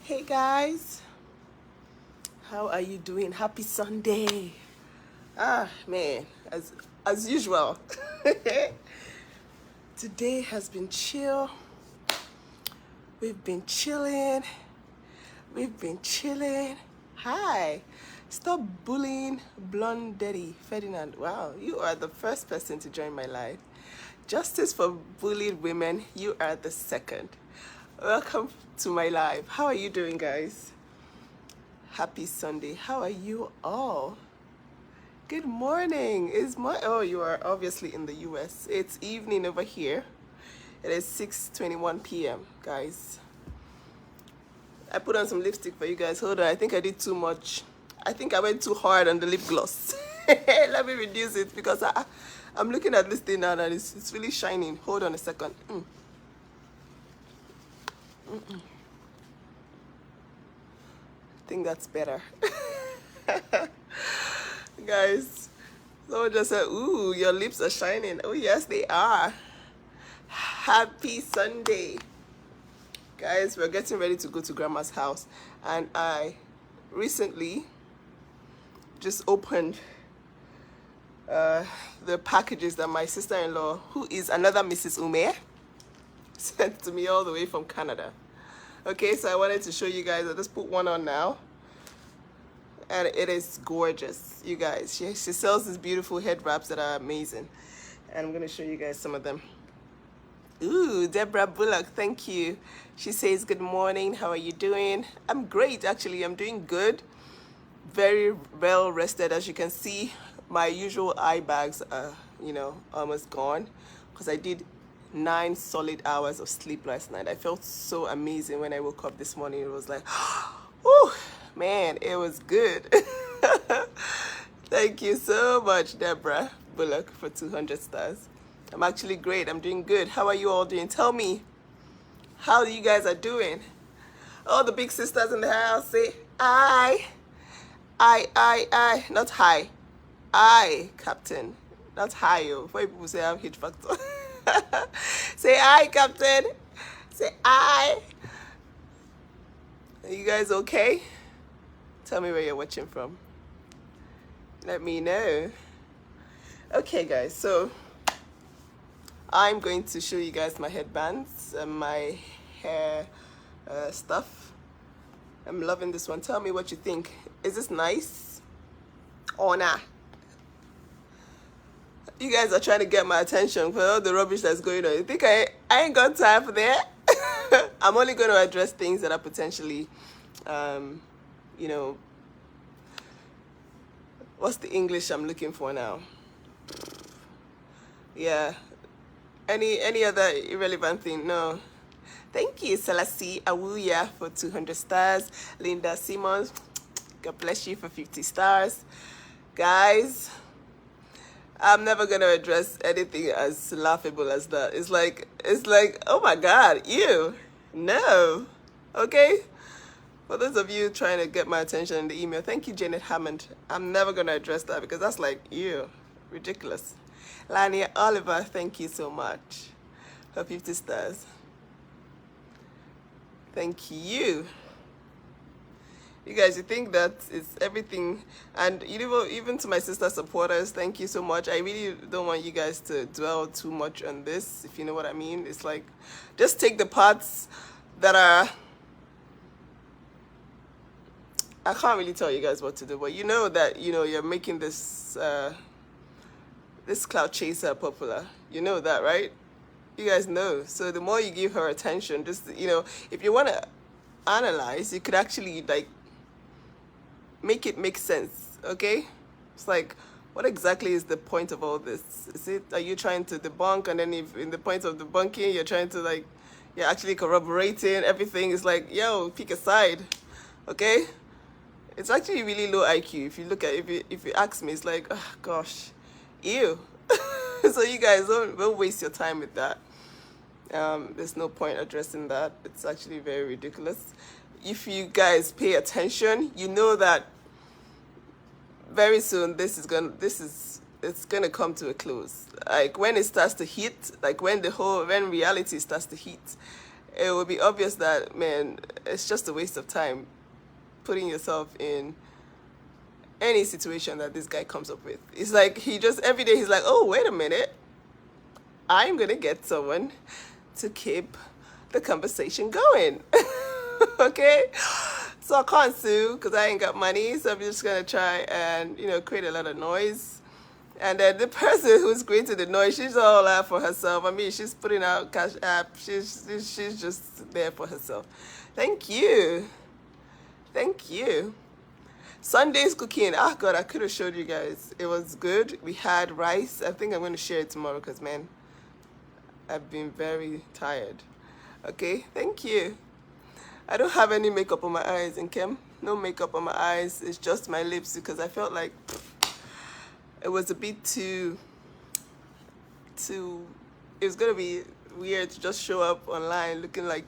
Hey guys, how are you doing? Happy Sunday. Man, as usual. Today has been chill. We've been chilling. We've been chilling. Hi. Stop bullying Blonde Daddy Ferdinand. Wow, you are the first person to join my live. Justice for bullied women, you are the second. Welcome to my live. How are you doing, guys? Happy Sunday. How are you all? Good morning. Oh, you are obviously in the US. It's evening over here. It is 6:21 p.m. guys. I put on some lipstick for you guys. Hold on. I think I did too much. I think I went too hard on the lip gloss. Let me reduce it because I'm looking at this thing now and it's really shining. Hold on a second. I think that's better. Guys, someone just said, ooh, your lips are shining. Oh, yes, they are. Happy Sunday. Guys, we're getting ready to go to Grandma's house. And I recently just opened the packages that my sister-in-law, who is another Mrs. Ume, sent to me all the way from Canada. Okay, so I wanted to show you guys. I'll just put one on now. And it is gorgeous, you guys. She sells these beautiful head wraps that are amazing. And I'm going to show you guys some of them. Ooh, Deborah Bullock, thank you. She says, good morning. How are you doing? I'm great, actually. I'm doing good. Very well rested. As you can see, my usual eye bags are, almost gone. Because I did 9 solid hours of sleep last night. I felt so amazing when I woke up this morning. It was like, oh, man, it was good. Thank you so much, Deborah Bullock, for 200 stars. I'm actually great. I'm doing good. How are you all doing? Tell me how you guys are doing. All the big sisters in the house say, I. Not hi. I, Captain. Not hi, yo. Why people say I have H factor? Say I, Captain. Say I. Are you guys okay? Tell me where you're watching from. Let me know. Okay, guys. So I'm going to show you guys my headbands and my hair stuff. I'm loving this one. Tell me what you think. Is this nice or nah? You guys are trying to get my attention for all the rubbish that's going on. You think I ain't got time for that? I'm only going to address things that are potentially, what's the English I'm looking for now? Yeah. Any other irrelevant thing? No. Thank you, Selassie Awuya, for 200 stars. Linda Simmons, God bless you for 50 stars. Guys, I'm never going to address anything as laughable as that. It's like, oh my God, ew. No. Okay? For those of you trying to get my attention in the email, thank you, Janet Hammond. I'm never going to address that because that's like, ew, ridiculous. Lania Oliver, thank you so much for 50 stars. Thank you. You guys, you think that it's everything, and even to my sister supporters, thank you so much. I really don't want you guys to dwell too much on this, if you know what I mean. It's like, just take the parts that are, I can't really tell you guys what to do, but you know that, you're making this, this cloud chaser popular. You know that, right? You guys know. So the more you give her attention, just, if you want to analyze, you could actually, like, make it make sense, okay? It's like, what exactly is the point of all this? Are you trying to debunk, and then if in the point of debunking, you're trying to, like, you're actually corroborating everything? It's like, yo, pick a side, okay? It's actually really low IQ. If you look at, if you ask me, it's like, oh, gosh, ew. So you guys don't waste your time with that. There's no point addressing that. It's actually very ridiculous. If you guys pay attention, you know that very soon it's gonna come to a close. Like when it starts to hit, like when reality starts to hit, it would be obvious that, man, it's just a waste of time putting yourself in any situation that this guy comes up with. It's like he just every day he's like, oh, wait a minute, I'm gonna get someone to keep the conversation going. Okay, so I can't sue because I ain't got money, so I'm just gonna try and create a lot of noise. And then the person who's creating the noise, she's all out for herself. I mean, she's putting out cash app. She's just there for herself. Thank you. Thank you. Sunday's cooking. Ah, God, I could have showed you guys. It was good. We had rice. I think I'm going to share it tomorrow because, man, I've been very tired. Okay, thank you. I don't have any makeup on my eyes, and Kim, no makeup on my eyes. It's just my lips because I felt like it was a bit too it was gonna be weird to just show up online looking like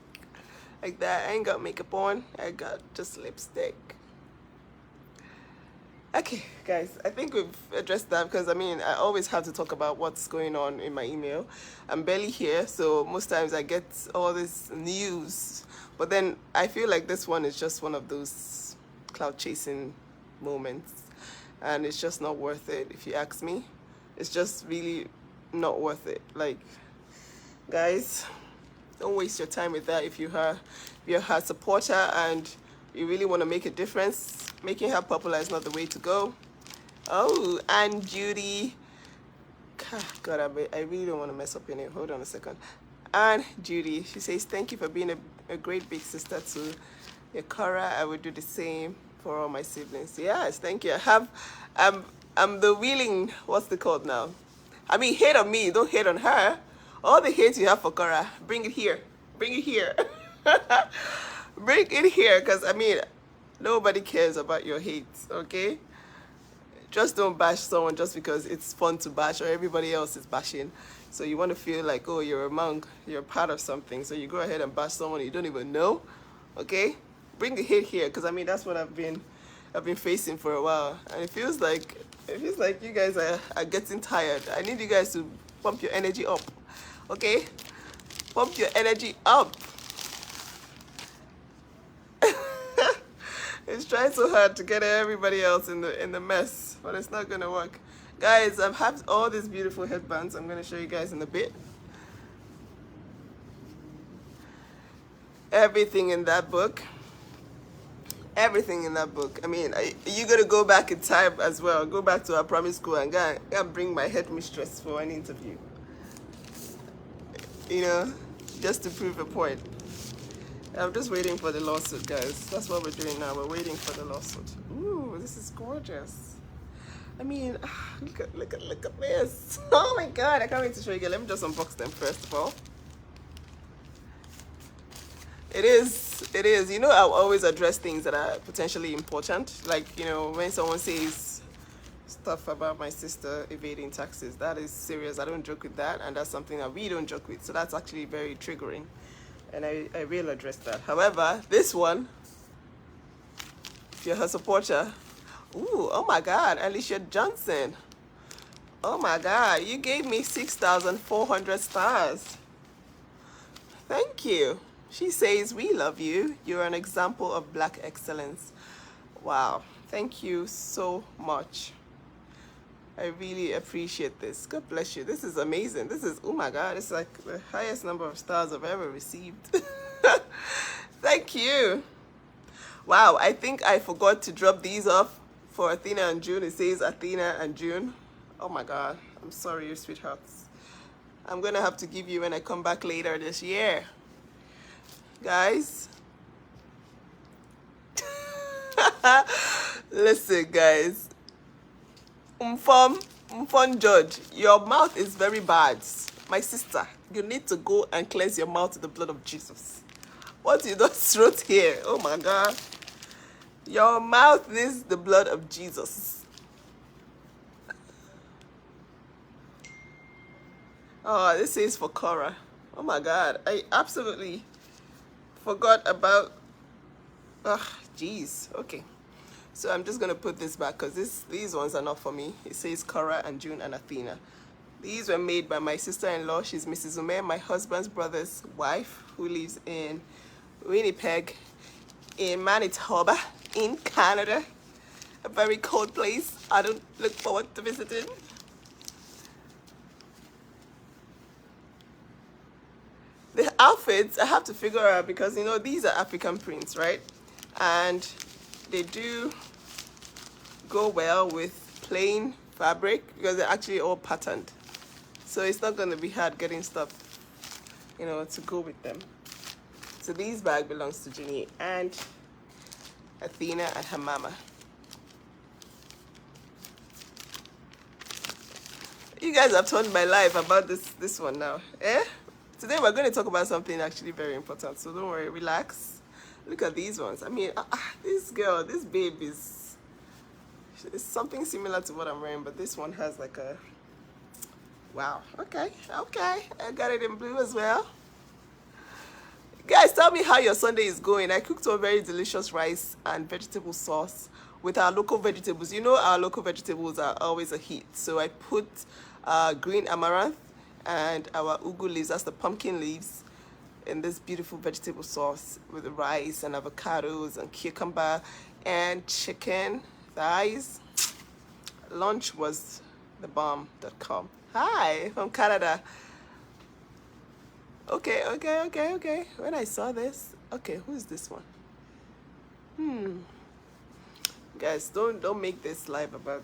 that. I ain't got makeup on. I got just lipstick. Okay, guys, I think we've addressed that because, I mean, I always have to talk about what's going on in my email. I'm barely here, so most times I get all this news. But then I feel like this one is just one of those cloud chasing moments. And it's just not worth it, if you ask me. It's just really not worth it. Like, guys, don't waste your time with that. If you're her supporter and you really want to make a difference, making her popular is not the way to go. Oh, and Judy. God, I really don't want to mess up your name. Hold on a second. And Judy, she says, thank you for being a great big sister to your korra. I would do the same for all my siblings. Yes, thank you. I'm the willing, what's it called now? I mean, hate on me, don't hate on her. All the hate you have for korra, bring it here. Bring it here. Bring it here, because, I mean, nobody cares about your hate, okay? Just don't bash someone just because it's fun to bash or everybody else is bashing. So you want to feel like, oh, you're a monk, you're part of something. So you go ahead and bash someone you don't even know, okay? Bring the hate here, because, I mean, that's what I've been facing for a while. And it feels like you guys are getting tired. I need you guys to pump your energy up, okay? Pump your energy up. It's trying so hard to get everybody else in the mess, but it's not gonna work. Guys, I've had all these beautiful headbands. I'm gonna show you guys in a bit. Everything in that book. Everything in that book. I mean, you're gonna go back in time as well. Go back to our primary school and go and bring my headmistress for an interview. You know, just to prove a point. I'm just waiting for the lawsuit, guys. That's what we're doing now. We're waiting for the lawsuit. Ooh, this is gorgeous. I mean, look at this. Oh my God, I can't wait to show you guys. Let me just unbox them first of all. It is. You know, I'll always address things that are potentially important. Like, you know, when someone says stuff about my sister evading taxes, that is serious. I don't joke with that, and that's something that we don't joke with. So that's actually very triggering. And I will address that. However, this one, if you're her supporter, ooh, oh my God, Alicia Johnson. Oh my God, you gave me 6,400 stars. Thank you. She says, we love you. You're an example of Black excellence. Wow, thank you so much. I really appreciate this. God bless you. This is amazing. This is, oh my God, it's like the highest number of stars I've ever received. Thank you. Wow, I think I forgot to drop these off for Athena and June. It says Athena and June. Oh my God, I'm sorry, you sweethearts. I'm gonna have to give you when I come back later this year. Guys. Listen, guys. Umfon George, your mouth is very bad. My sister, you need to go and cleanse your mouth with the blood of Jesus. What you just wrote here? Oh my God. Your mouth needs the blood of Jesus. Oh, this is for korra. Oh my God. I absolutely forgot about... jeez. Okay. So I'm just going to put this back because these ones are not for me. It says korra and June and Athena. These were made by my sister-in-law. She's Mrs. Ume, my husband's brother's wife, who lives in Winnipeg, in Manitoba, in Canada. A very cold place. I don't look forward to visiting. The outfits, I have to figure out because, you know, these are African prints, right? And they do go well with plain fabric because they're actually all patterned. So it's not going to be hard getting stuff, you know, to go with them. So this bag belongs to Ginny and Athena and her mama. You guys have turned my life about this one now. Eh? Today we're going to talk about something actually very important. So don't worry, relax. Look at these ones. I mean, this girl, this babe is something similar to what I'm wearing, but this one has like a, wow. Okay. I got it in blue as well. Guys, tell me how your Sunday is going. I cooked a very delicious rice and vegetable sauce with our local vegetables. You know our local vegetables are always a hit. So I put green amaranth and our ugu leaves, that's the pumpkin leaves, in this beautiful vegetable sauce with the rice and avocados and cucumber and chicken thighs. Lunch was the bomb.com. Hi, from Canada. Okay. When I saw this, okay, who is this one? Guys, don't make this live about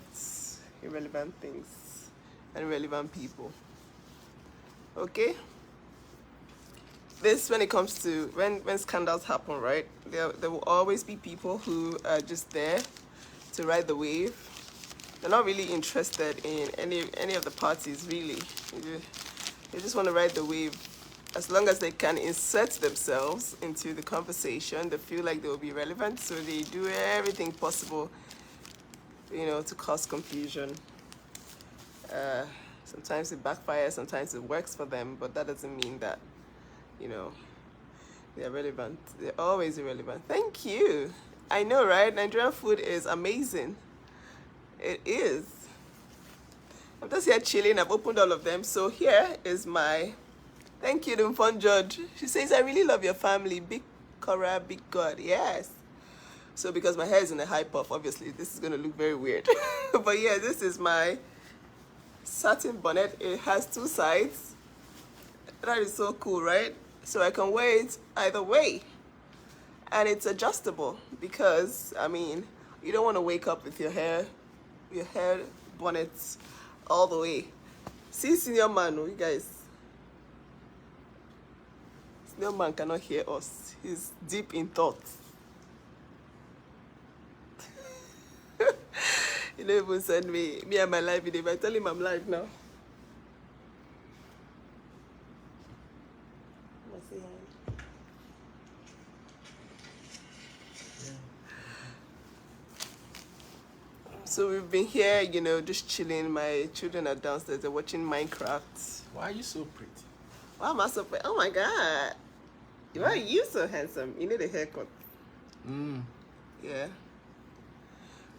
irrelevant things and irrelevant people. Okay? This, when it comes to when scandals happen, right? There will always be people who are just there to ride the wave. They're not really interested in any of the parties, really. They just want to ride the wave. As long as they can insert themselves into the conversation, they feel like they will be relevant, so they do everything possible, you know, to cause confusion. Sometimes it backfires, sometimes it works for them, but that doesn't mean that, you know, they're relevant. They're always irrelevant. Thank you. I know, right? Nigerian food is amazing. It is. I'm just here chilling. I've opened all of them. So here is my... Thank you, Dumfon George. She says, I really love your family. Big korra, big God. Yes. So because my hair is in a high puff, obviously, this is going to look very weird. But yeah, this is my satin bonnet. It has two sides. That is so cool, right? So I can wear it either way. And it's adjustable because, I mean, you don't want to wake up with your hair bonnets all the way. See, senior man, you guys. No man cannot hear us. He's deep in thought. He don't even send me and my live video. I tell him I'm live now. So we've been here, you know, just chilling. My children are downstairs. They're watching Minecraft. Why are you so pretty? Why am I so pretty? Oh my God. Why are you so handsome? You need a haircut. Yeah.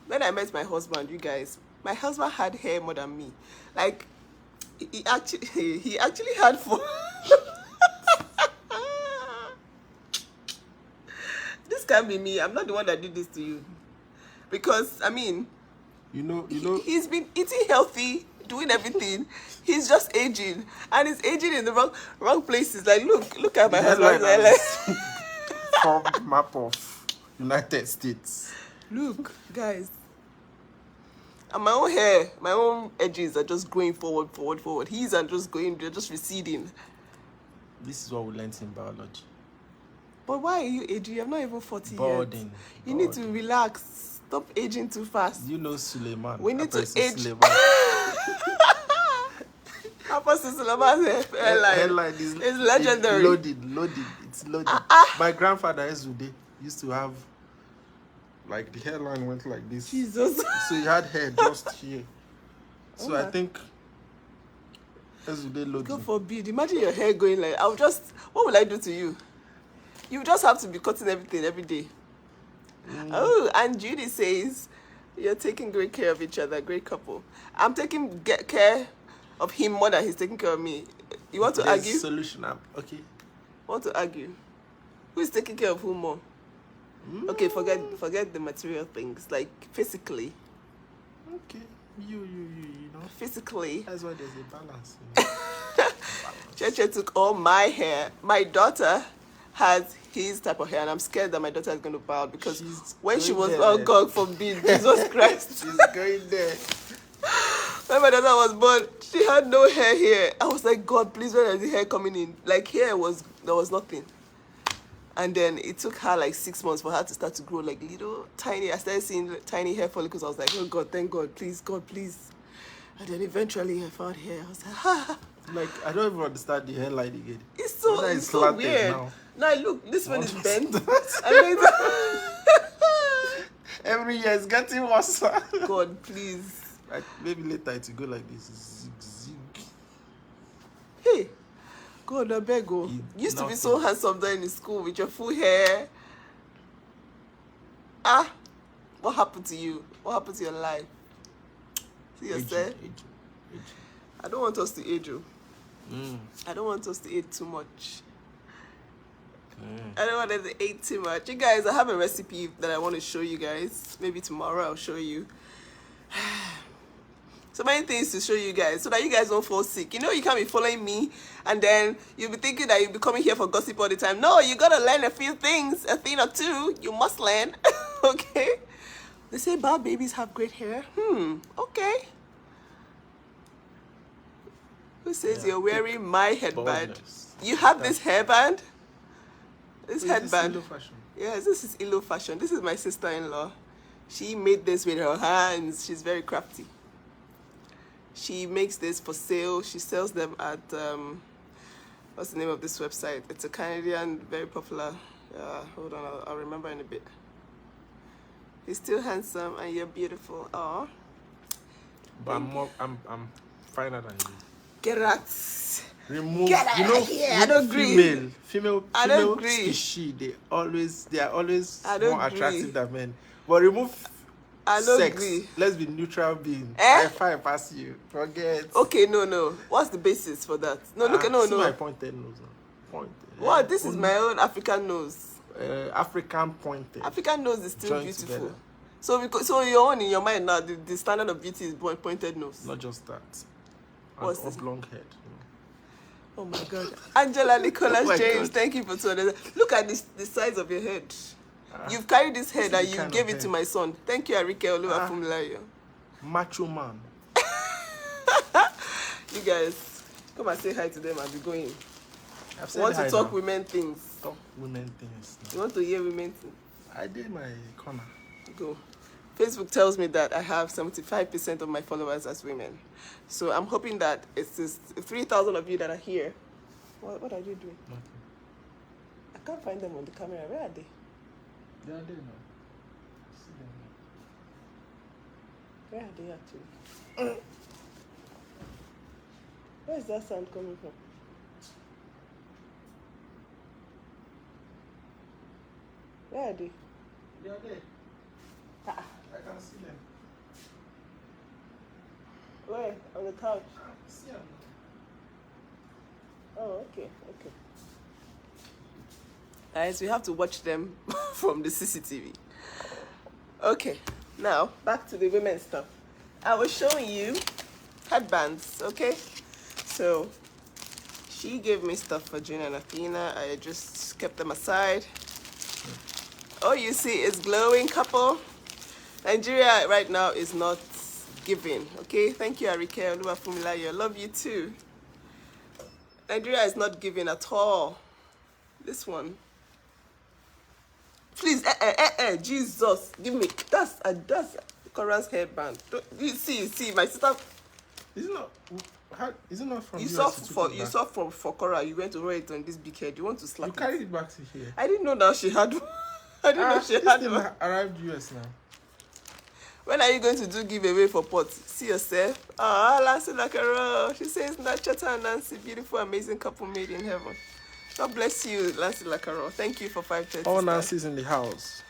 When I met my husband, you guys, my husband had hair more than me. Like, he actually had four. This can't be me. I'm not the one that did this to you. Because, I mean, you know, he's been eating healthy, doing everything. He's just aging, and he's aging in the wrong places. Like, look at my husband's hairline. From map of United States. Look, guys. And my own hair, my own edges are just going forward. His are just going, they're just receding. This is what we learned in biology. But why are you aging? You're not even 40 Boarding. yet. You need to relax. Stop aging too fast. You know Suleiman. We need to age. Suleiman. Apostle Suleiman's hairline is legendary. Loaded. It's loaded. My grandfather Ezude used to have, like, the hairline went like this. Jesus. So he had hair just here. So I think Ezude loaded. God forbid. Imagine your hair going like, what will I do to you? You just have to be cutting everything every day. Oh, and Judy says, you're taking great care of each other, great couple. I'm taking care of him more than he's taking care of me. You want to There's argue? Solution. Okay. Want to argue? Who is taking care of who more? Okay, forget the material things, like physically. Okay, you know. Physically. That's why there's a balance. You know? Cheche took all my hair. My daughter has his type of hair, and I'm scared that my daughter is going to bow because when she was, oh God forbid, Jesus Christ. She's going there. When my daughter was born, she had no hair here. I was like, God, please, where is the hair coming in? Like, there was nothing. And then it took her like 6 months for her to start to grow like little tiny. I started seeing tiny hair follicles. I was like, oh God, thank God, please, God, please. And then eventually I found hair. I was like, ha. Like, I don't even understand the hairline again. It's so weird. Now look, this one is bent. Every year it's getting worse. God, please. Like, maybe later it will go like this. Zig. Hey, God, I beg you. Used to be so handsome there in school with your full hair. Ah, what happened to you? What happened to your life? See yourself? Age. I don't want us to age you. I don't want us to eat too much. I don't want us to eat too much. You guys, I have a recipe that I want to show you guys. Maybe tomorrow I'll show you. So many things to show you guys so that you guys don't fall sick. You know, you can't be following me and then you'll be thinking that you'll be coming here for gossip all the time. No, you gotta learn a few things, a thing or two. You must learn. Okay? They say bad babies have great hair. Okay. Who says you're wearing my headband? Baldness. You have this hairband? This headband? This fashion? Yes, this is Ilo fashion. This is my sister-in-law. She made this with her hands. She's very crafty. She makes this for sale. She sells them at, what's the name of this website? It's a Canadian, very popular. Hold on, I'll remember in a bit. He's still handsome and you're beautiful. Aw. But I'm finer than you. Get out. Remove. Get out of here. I don't agree. Female I don't agree. species. They are always I don't more agree. attractive than men. But remove. I don't sex. agree. Let's be neutral being. I find past you. Forget. Okay, no. What's the basis for that? No, look, no. My pointed nose. Pointed. What? This is my own African nose. African pointed. African nose is still Joined beautiful. together. So your own in your mind now, the standard of beauty is pointed nose. Not just that. What's And this? oblong head. Oh my God. Angela Nicholas Oh my James, God. thank you for 200. Look at the size of your head. You've carried this head and you gave it to my son. Thank you, Arike Oluwafunmilayo. Macho man. You guys, come and say hi to them and be going. I've You want said to hi talk now. women things? Talk women things. You want to hear women things? I did my corner. Go. Facebook tells me that I have 75% of my followers as women. So I'm hoping that it's this 3,000 of you that are here. What are you doing? Nothing. I can't find them on the camera. Where are they? They are there now. See them now. Where are they actually? Where is that sound coming from? Where are they? They are there. Ah, I can see them. where? On the couch? See them. Oh, okay. Guys, we have to watch them from the CCTV. Okay, now back to the women's stuff. I was showing you headbands, okay? So she gave me stuff for June and Athena. I just kept them aside. Oh, you see, it's glowing, couple. Nigeria right now is not giving, okay? Thank you, Arike Oluwafunmilayo. I love you too. Nigeria is not giving at all. This one. Please, Jesus, give me. That's Korra's headband. You see, my sister. Is it not? Is it not from You US saw for Korra. You went to wear it on this big head. You want to slap You it. carried it back to here. I didn't know that she had. I didn't know she This had thing one. arrived US now. When are you going to do giveaway for pots? See yourself. Ah, Nancy Lacaro. She says, Nachata and Nancy, beautiful, amazing couple made in heaven. God bless you, Nancy Lacaro. Thank you for 530. All Nancy's in the house.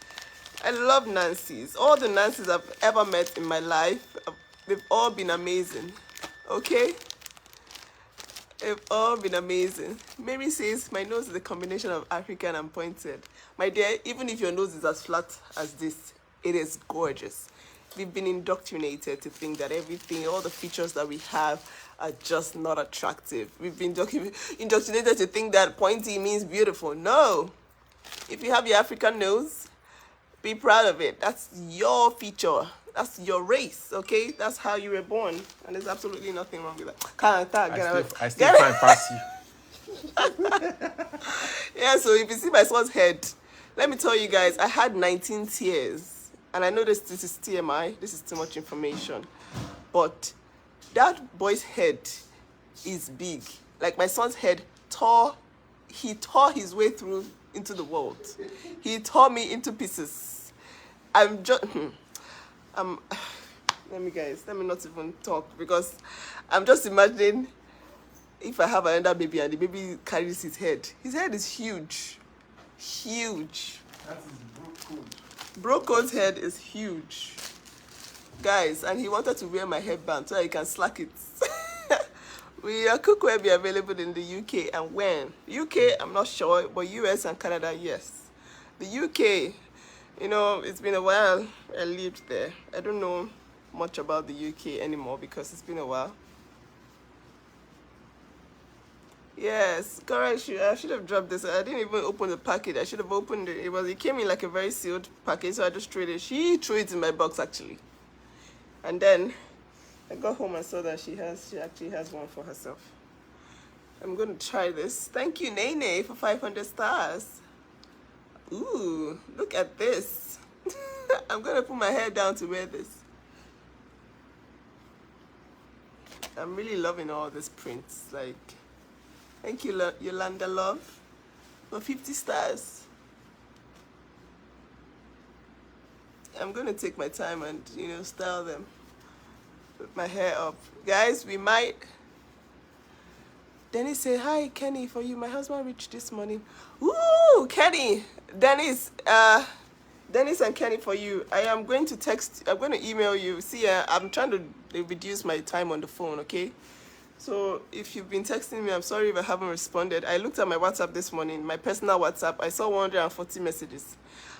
I love Nancy's. All the Nancy's I've ever met in my life, they've all been amazing. Okay? They've all been amazing. Mary says, my nose is a combination of African and pointed. My dear, even if your nose is as flat as this, it is gorgeous. We've been indoctrinated to think that everything, all the features that we have are just not attractive. We've been indoctrinated to think that pointy means beautiful. No. If you have your African nose, be proud of it. That's your feature. That's your race, okay? That's how you were born. And there's absolutely nothing wrong with that. I still find past you. Yeah, so if you see my son's head, let me tell you guys, I had 19 tears. And I know this is TMI. This is too much information. But that boy's head is big. Like my son's head he tore his way through into the world. He tore me into pieces. I'm just... let me not even talk, because I'm just imagining if I have another baby and the baby carries his head. His head is huge. Huge. That is broke. Broco's head is huge. Guys, and he wanted to wear my headband so I can slack it. Cookware be available in the UK and when? UK, I'm not sure, but US and Canada, yes. The UK, you know, it's been a while I lived there. I don't know much about the UK anymore because it's been a while. Yes, correct. I should have dropped this. I didn't even open the package. I should have opened it. It came in like a very sealed package, so I just threw it. She threw it in my box actually. And then I got home and saw that she actually has one for herself. I'm going to try this. Thank you, Nene, for 500 stars. Ooh, look at this. I'm going to put my hair down to wear this. I'm really loving all these prints. Like, thank you, Yolanda Love, for 50 stars. I'm going to take my time and, you know, style them. Put my hair up. Guys, we might... Dennis say, hi, Kenny, for you. My husband reached this morning. Ooh, Kenny. Dennis and Kenny, for you. I'm going to email you. See, I'm trying to reduce my time on the phone, okay? So if you've been texting me, I'm sorry if I haven't responded. I looked at my WhatsApp this morning, my personal WhatsApp. I saw 140 messages.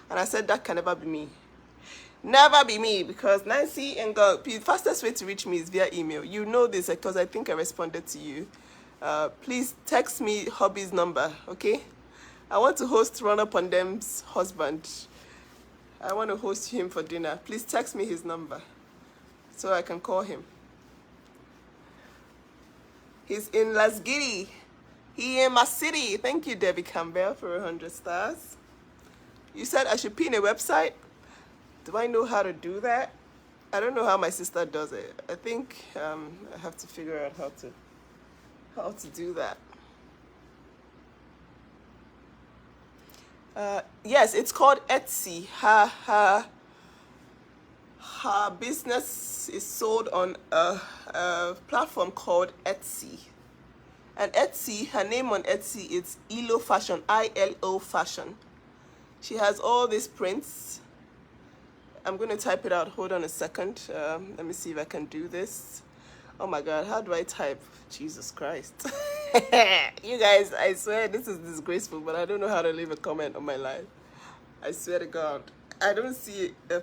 And I said, that can never be me. Never be me, because Nancy and God, the fastest way to reach me is via email. You know this because I think I responded to you. Please text me hubby's number, okay? I want to host Run Up on Them's husband. I want to host him for dinner. Please text me his number so I can call him. He's in Las Giddy. He in my city. Thank you, Debbie Campbell, for 100 stars. You said I should pin a website. Do I know how to do that? I don't know how my sister does it. I think I have to figure out how to do that. Yes, it's called Etsy. Her business is sold on a platform called Etsy. And Etsy, her name on Etsy is ILO Fashion, ILO Fashion. She has all these prints. I'm going to type it out. Hold on a second. Let me see if I can do this. Oh my God, how do I type? Jesus Christ. You guys, I swear this is disgraceful, but I don't know how to leave a comment on my live. I swear to God. I don't see a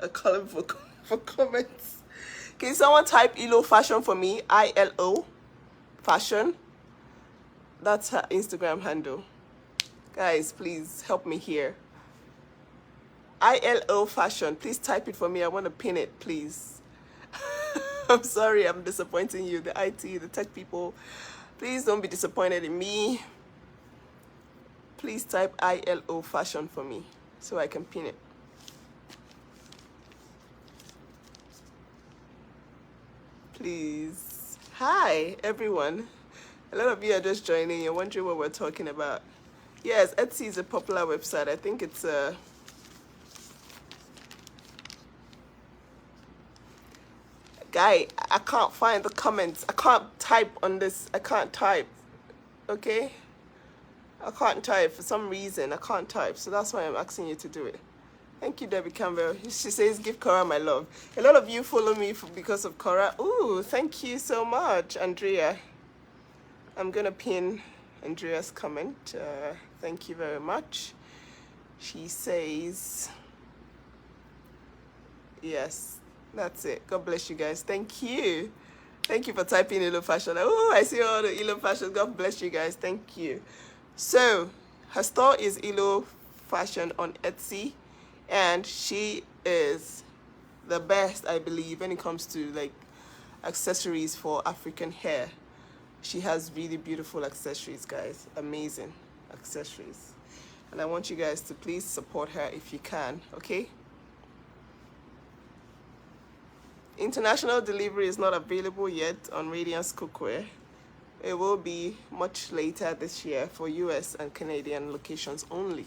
column for comments. Can someone type ILO Fashion for me? ILO Fashion. That's her Instagram handle. Guys, please help me here. ILO Fashion. Please type it for me. I want to pin it, please. I'm sorry, I'm disappointing you, the IT, the tech people. Please don't be disappointed in me. Please type ILO Fashion for me so I can pin it. Please. Hi, everyone. A lot of you are just joining. You're wondering what we're talking about. Yes, Etsy is a popular website. I think it's a... Guy, I can't find the comments. I can't type on this. I can't type. Okay? I can't type. For some reason, I can't type. So that's why I'm asking you to do it. Thank you, Debbie Campbell. She says, give Korra my love. A lot of you follow me because of Korra. Ooh, thank you so much, Andrea. I'm gonna pin Andrea's comment. Thank you very much. She says, yes, that's it. God bless you guys. Thank you. Thank you for typing Ilo Fashion. Oh, I see all the Ilo Fashion. God bless you guys. Thank you. So, her store is Ilo Fashion on Etsy, and she is the best, I believe, when it comes to like accessories for African hair. She has really beautiful accessories, guys. Amazing accessories. And I want you guys to please support her if you can, okay? International delivery is not available yet on Radiance Cookware. It will be much later this year for US and Canadian locations only,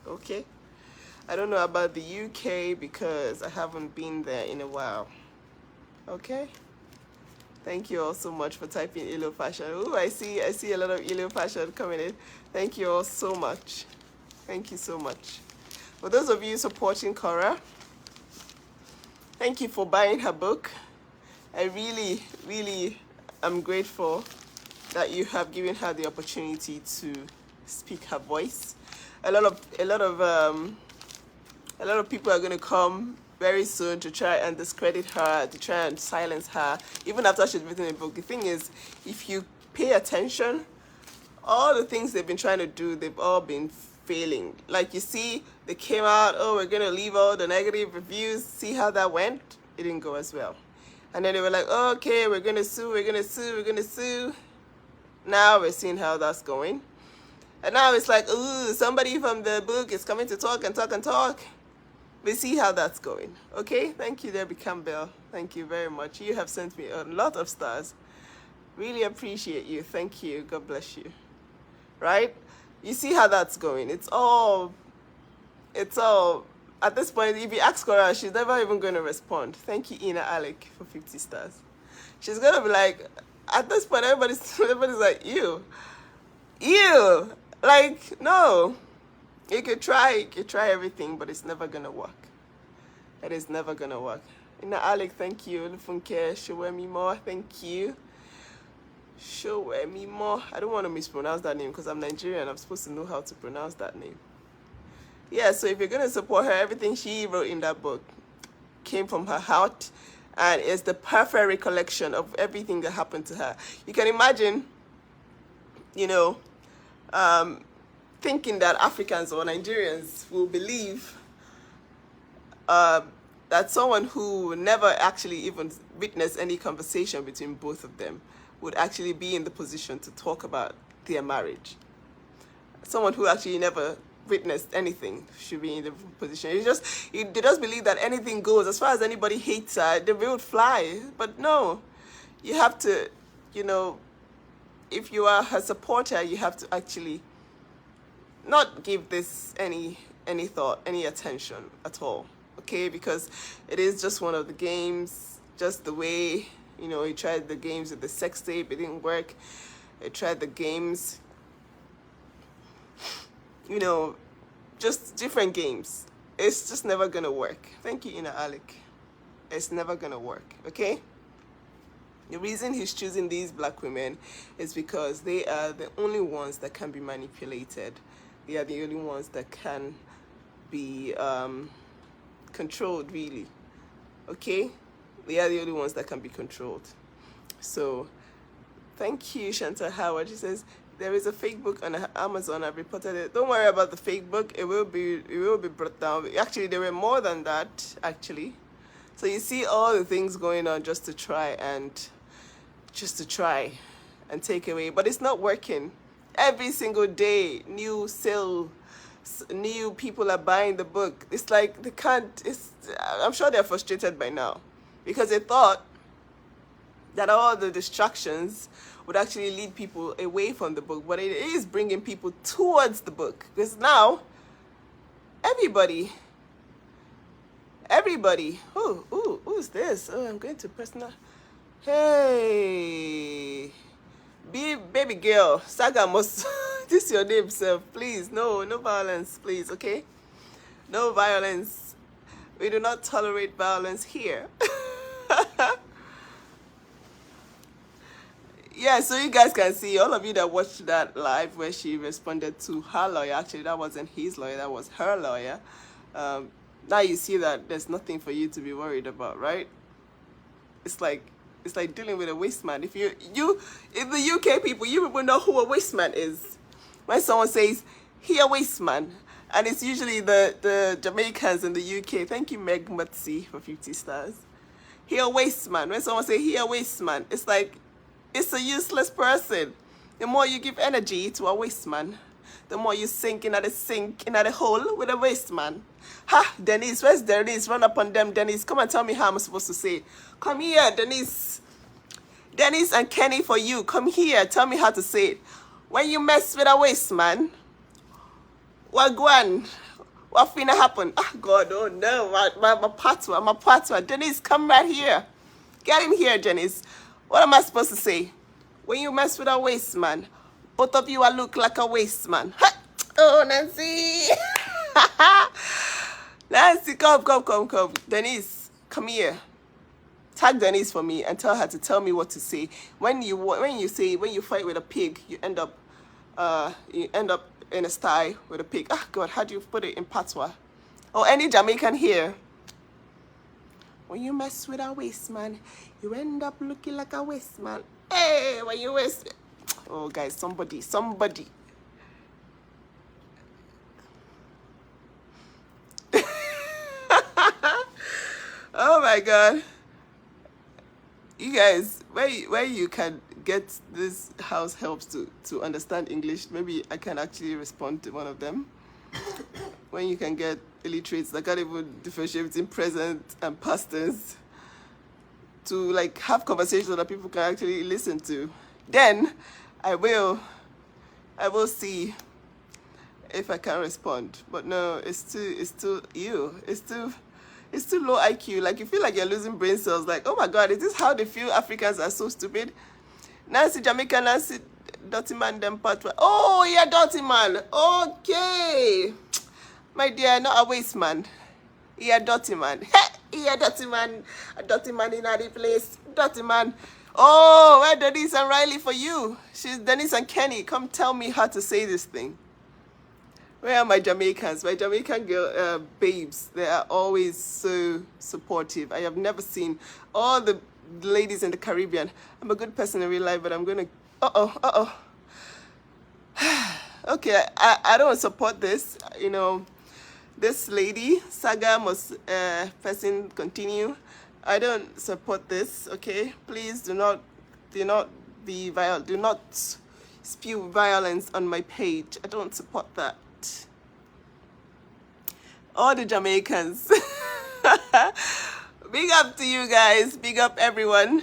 okay? I don't know about the UK because I haven't been there in a while, okay? Thank you all so much for typing Ilo Fashion. Oh, I see a lot of Ilo Fashion coming in. Thank you all so much. Thank you so much. For those of you supporting Korra, thank you for buying her book. I really, really am grateful that you have given her the opportunity to speak her voice. A lot of people are going to come very soon to try and discredit her, to try and silence her, even after she's written a book. The thing is, if you pay attention, all the things they've been trying to do, they've all been failing. Like, you see, they came out, oh, we're going to leave all the negative reviews. See how that went? It didn't go as well. And then they were like, oh, okay, we're going to sue, we're going to sue, we're going to sue. Now we're seeing how that's going. And now it's like, ooh, somebody from the book is coming to talk and talk and talk. We see how that's going. Okay, thank you, Debbie Campbell. Thank you very much. You have sent me a lot of stars. Really appreciate you. Thank you. God bless you. Right? You see how that's going. It's all, at this point, if you ask Korra, she's never even going to respond. Thank you, Ina Alec, for 50 stars. She's going to be like, at this point, everybody's like, ew. Ew. Like, no. You could try everything, but it's never gonna work. It is never gonna work. Ina Alec, thank you. Lufunke, Showemi More, thank you. Showemi More. I don't want to mispronounce that name because I'm Nigerian. I'm supposed to know how to pronounce that name. Yeah, so if you're gonna support her, everything she wrote in that book came from her heart, and it's the perfect recollection of everything that happened to her. You can imagine, you know, thinking that Africans or Nigerians will believe that someone who never actually even witnessed any conversation between both of them would actually be in the position to talk about their marriage. Someone who actually never witnessed anything should be in the position. They just believe that anything goes. As far as anybody hates her, they will fly. But no, you have to, you know, if you are her supporter, you have to actually not give this any thought, any attention at all, okay? Because it is just one of the games, just the way, you know, he tried the games with the sex tape, it didn't work. He tried the games, you know, just different games. It's just never gonna work. Thank you, Ina Alec. It's never gonna work, okay? The reason he's choosing these black women is because they are the only ones that can be manipulated. They are the only ones that can be controlled, really. Okay? They are the only ones that can be controlled. So, thank you, Shanta Howard. She says, there is a fake book on Amazon. I've reported it. Don't worry about the fake book. It will be brought down. Actually, there were more than that, actually. So you see all the things going on just to try and take away. But it's not working. Every single day, new sale, new people are buying the book. It's like they can't, I'm sure they're frustrated by now because they thought that all the distractions would actually lead people away from the book, but it is bringing people towards the book because now everybody, who's this? Oh, I'm going to personal. Hey, baby girl, Saga must, this is your name, sir. Please, no violence, please, okay? No violence. We do not tolerate violence here. Yeah, so you guys can see, all of you that watched that live where she responded to her lawyer. Actually, that wasn't his lawyer, that was her lawyer. Now you see that there's nothing for you to be worried about, right? It's like dealing with a waste man. If the UK people, you people know who a waste man is. When someone says he a waste man, and it's usually the Jamaicans in the UK. Thank you, Meg Mutsi, for 50 stars. He a waste man. When someone say he a waste man, it's like it's a useless person. The more you give energy to a waste man, the more you sink in the hole with a waste man. Ha, Denise, where's Denise? Run up on them, Denise. Come and tell me how I'm supposed to say. Come here, Denise. Denise and Kenny for you. Come here, tell me how to say it. When you mess with a waste man, what go on? What finna happen? Oh God, oh no, my patwa. Denise, come right here. Get him here, Denise. What am I supposed to say? When you mess with a waste man, both of you will look like a waste man. Ha! Oh, Nancy. Nancy, come. Denise, come here. Tag Denise for me and tell her to tell me what to say. When you fight with a pig, you end up in a sty with a pig. Ah, God, how do you put it in patois? Or any Jamaican here? When you mess with a waste man, you end up looking like a waste man. Hey, when you waste. Oh, guys, somebody. Oh my God. You guys, where you can get this house helps to understand English, maybe I can actually respond to one of them. When you can get illiterates that can't even differentiate between present and past tense to like have conversations that people can actually listen to, then I will see if I can respond. But no, it's too low IQ. Like you feel like you're losing brain cells. Like, oh my God, is this how they feel Africans are so stupid? Nancy Jamaica, Nancy Dirty Man, them part. Oh yeah, Dirty Man. Okay. My dear, not a waste man. Yeah, Dirty Man. Yeah, Dirty Man. A dirty man in the place. Dirty Man. Oh, where Denise and Riley for you? She's Denise and Kenny. Come tell me how to say this thing. Where are my Jamaicans? My Jamaican girl babes. They are always so supportive. I have never seen all the ladies in the Caribbean. I'm a good person in real life, but I'm gonna. Okay, I don't support this. You know, this lady saga must person continue. I don't support this. Okay, please do not be violent. Do not spew violence on my page. I don't support that. All the Jamaicans. Big up to you guys. Big up everyone.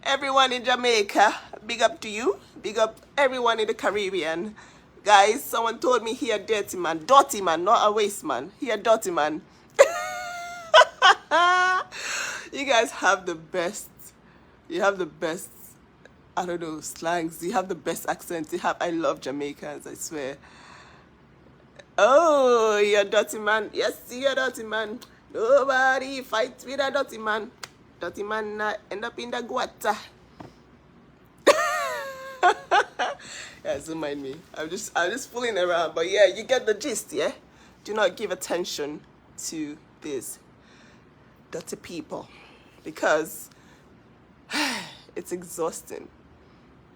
Everyone in Jamaica. Big up to you. Big up everyone in the Caribbean. Guys, someone told me he a dirty man. Dirty man, not a waste man. He a dirty man. You guys have the best. You have the best, I don't know, slangs. You have the best accents. I love Jamaicans, I swear. Oh, you're a dirty man. Yes, you're a dirty man. Nobody fights with a dirty man. Dirty man end up in the guata. Yeah, don't mind me. I'm just fooling around. But yeah, you get the gist, yeah? Do not give attention to these dirty people. Because it's exhausting.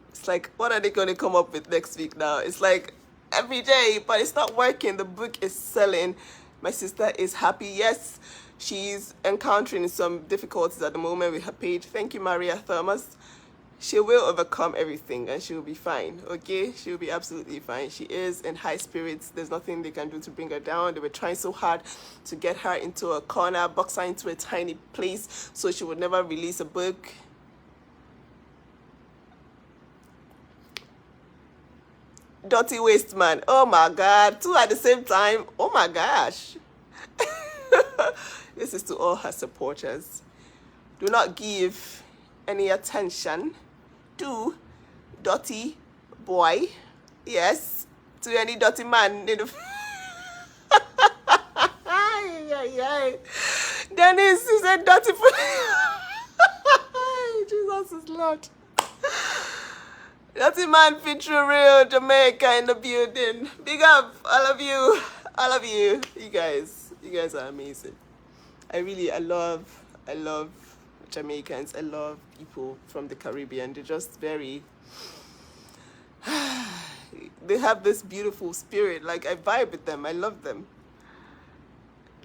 It's like, what are they going to come up with next week now? It's like every day, but it's not working. The book is selling. My sister is happy. Yes, she's encountering some difficulties at the moment with her page. Thank you, Maria Thomas. She will overcome everything and she will be fine, okay? She will be absolutely fine. She is in high spirits. There's nothing they can do to bring her down. They were trying so hard to get her into a corner, box her into a tiny place so she would never release a book. Dirty waste man. Oh my God. Two at the same time. Oh my gosh. This is to all her supporters. Do not give any attention to dirty boy. Yes. To any dirty man. Dennis is a dirty Jesus is Lord. Dirty man feature real Jamaica in the building. Big up, all of you. All of you. You guys are amazing. I love Jamaicans. I love people from the Caribbean. They're just very, they have this beautiful spirit. Like, I vibe with them. I love them.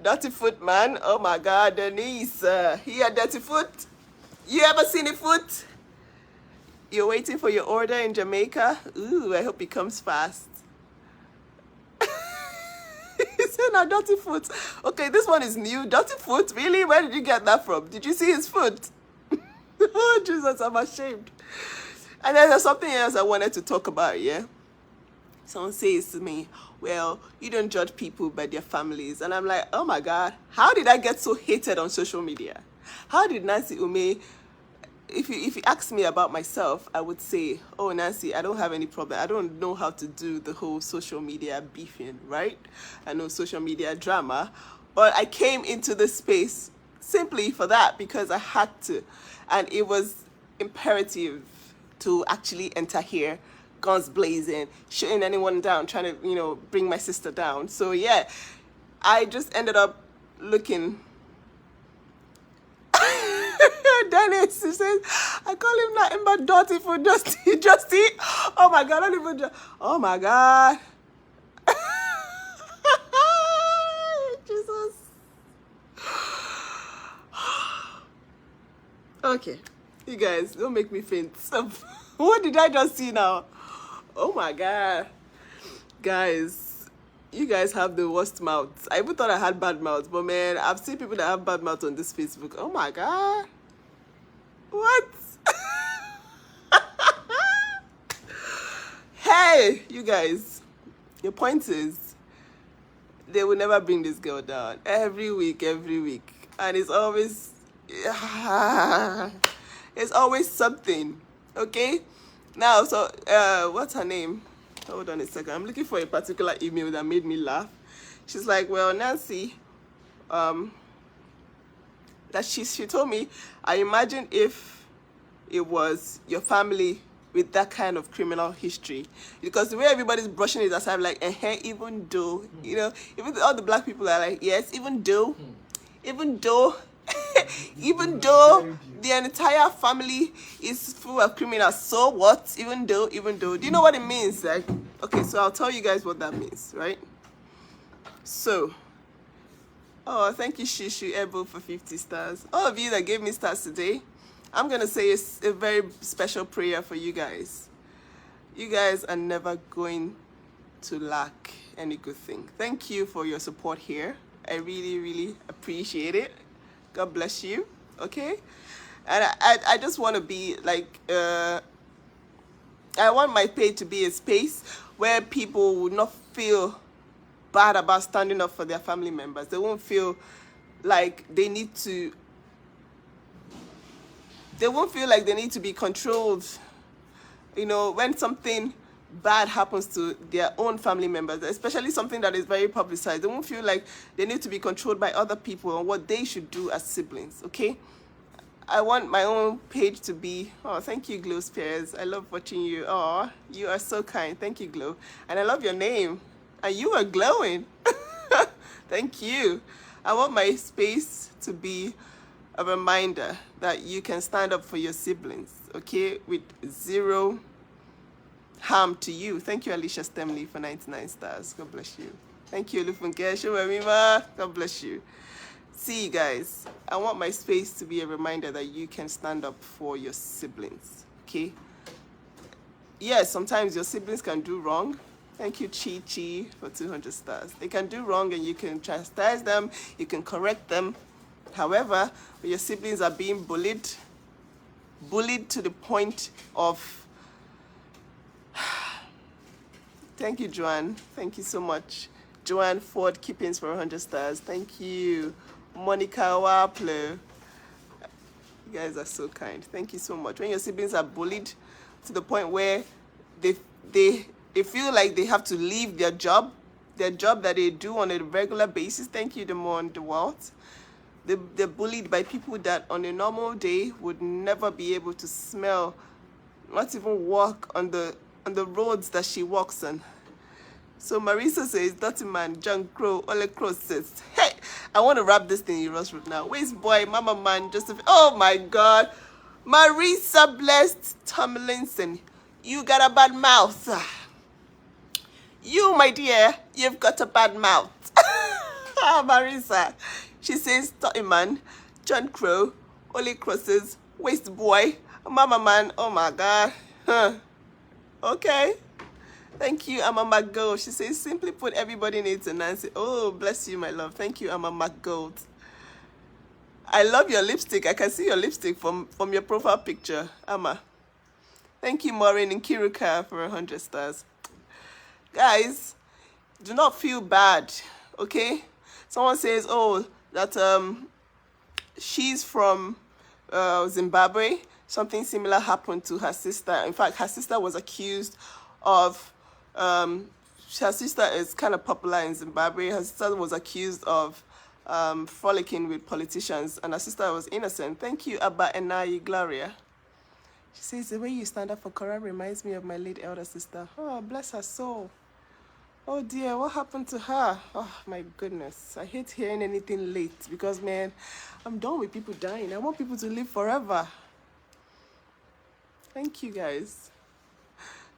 Dirty foot, man. Oh my God, Denise. He had dirty foot. You ever seen a foot? You're waiting for your order in Jamaica? Ooh, I hope it comes fast. He said, "Now, dirty foot." Okay, this one is new. Dirty foot? Really? Where did you get that from? Did you see his foot? Oh, Jesus, I'm ashamed. And then there's something else I wanted to talk about, yeah? Someone says to me, well, you don't judge people by their families. And I'm like, oh my God, how did I get so hated on social media? How did Nancy Ume, if you ask me about myself, I would say, oh, Nancy, I don't have any problem. I don't know how to do the whole social media beefing, right? I know social media drama, but I came into this space simply for that because I had to. And it was imperative to actually enter here, guns blazing, shooting anyone down, trying to, bring my sister down. So yeah, I just ended up looking. Dennis, he says, I call him nothing but dirty for Justy. Oh my God, I don't even, oh my God. Jesus. Okay, you guys, don't make me faint. What did I just see now? Oh my God. Guys, you guys have the worst mouths. I even thought I had bad mouths, but man, I've seen people that have bad mouths on this Facebook. Oh my God. What? Hey, you guys, your point is, they will never bring this girl down. Every week. And it's always, it's always something, okay? Now, so, what's her name? Hold on a second. I'm looking for a particular email that made me laugh. She's like, well, Nancy, that she told me, I imagine if it was your family with that kind of criminal history, because the way everybody's brushing it aside, like, even though, even all the black people are like, yes, even though, even though the entire family is full of criminals, so what? Even though, do you know what it means? Like, okay, so I'll tell you guys what that means, right? So, oh, thank you, Shishu Ebo, for 50 stars. All of you that gave me stars today, I'm going to say a very special prayer for you guys. You guys are never going to lack any good thing. Thank you for your support here. I really, really appreciate it. God bless you, okay? And I just want to be like, I want my page to be a space where people will not feel bad about standing up for their family members. They won't feel like they need to be controlled. When something bad happens to their own family members, especially something that is very publicized, they won't feel like they need to be controlled by other people on what they should do as siblings, okay? I want my own page to be, oh, thank you, Glow Spears. I love watching you. Oh, you are so kind. Thank you, Glow. And I love your name. And you are glowing. Thank you. I want my space to be a reminder that you can stand up for your siblings, okay, with zero harm to you. Thank you, Alicia Stemley, for 99 stars. God bless you. Thank you, Lufunke Shumamima. God bless you. See, you guys, I want my space to be a reminder that you can stand up for your siblings, okay? Yes, sometimes your siblings can do wrong. Thank you, Chi Chi, for 200 stars. They can do wrong and you can chastise them, you can correct them. However, when your siblings are being bullied to the point of... Thank you, Joanne. Thank you so much. Joanne Ford Kippings for 100 stars. Thank you. Monica Waple. You guys are so kind. Thank you so much. When your siblings are bullied to the point where they feel like they have to leave their job that they do on a regular basis. Thank you, Demond DeWalt. They're bullied by people that on a normal day would never be able to smell not even walk on the roads that she walks on. So Marisa says, Dirty Man, John Crow, Ole Crow says, hey, I want to wrap this thing in Ross Road now. Where's boy, Mama Man, Joseph? Oh my God. Marisa Blessed Tomlinson, you got a bad mouth. You, my dear, you've got a bad mouth. Marisa. She says, Dirty Man, John Crow, Ole Crow says, Waste boy, Mama Man, oh my God. Huh. Okay. Thank you, I'm a McGold. She says, simply put, everybody needs a Nancy. Oh, bless you, my love. Thank you, I'm a McGold. I love your lipstick. I can see your lipstick from your profile picture, Amma. Thank you, Maureen and Kiruka, for 100 stars. Guys, do not feel bad, okay? Someone says, oh, that she's from Zimbabwe. Something similar happened to her sister. In fact, her sister was accused of her sister is kind of popular in Zimbabwe. Her sister was accused of frolicking with politicians, and her sister was innocent. Thank you, Abba Enayi Gloria. She says, the way you stand up for korra reminds me of my late elder sister. Oh, bless her soul. Oh dear, what happened to her? Oh my goodness. I hate hearing anything late because, man, I'm done with people dying. I want people to live forever. Thank you, guys.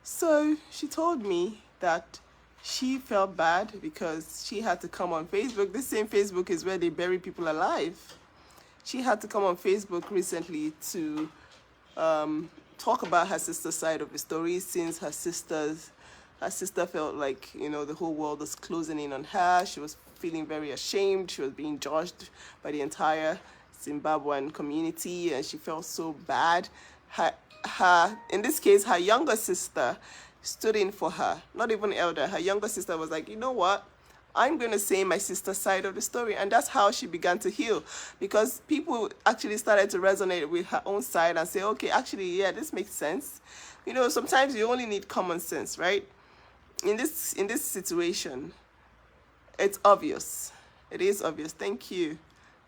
So she told me that she felt bad because she had to come on Facebook. This same Facebook is where they bury people alive. She had to come on Facebook recently to talk about her sister's side of the story, since her sister felt like, you know, the whole world was closing in on her. She was feeling very ashamed. She was being judged by the entire Zimbabwean community, and she felt so bad. In this case, her younger sister stood in for her, not even elder. Her younger sister was like, you know what? I'm going to say my sister's side of the story. And that's how she began to heal, because people actually started to resonate with her own side and say, okay, actually, yeah, this makes sense. You know, sometimes you only need common sense, right? In this situation, it's obvious. It is obvious. Thank you,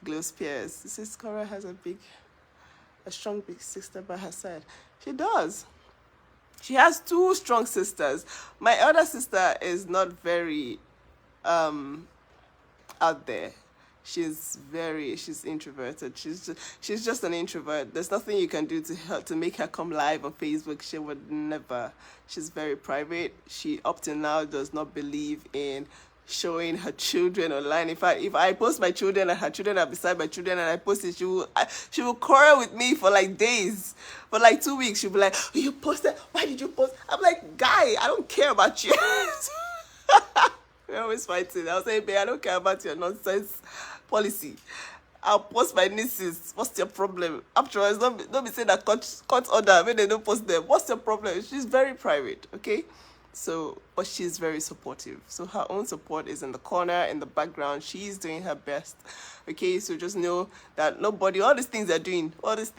Glow Spears. This is Korra has a strong big sister by her side. She does. She has two strong sisters. My other sister is not very out there. She's introverted. She's just an introvert. There's nothing you can do to make her come live on Facebook. She would never. She's very private. She up till now does not believe in showing her children online. In fact, if I post my children and her children are beside my children and I post it, she will quarrel with me for like days. For like 2 weeks, she'll be like, oh, you posted? Why did you post? I'm like, guy, I don't care about you. We're always fighting. I'll say, babe, I don't care about your nonsense policy. I'll post my nieces. What's your problem? Afterwards, don't be saying that court order when they don't post them. What's your problem? She's very private, okay? So, but she's very supportive. So her own support is in the corner, in the background. She's doing her best. Okay, so just know that nobody, all these things they're doing, all these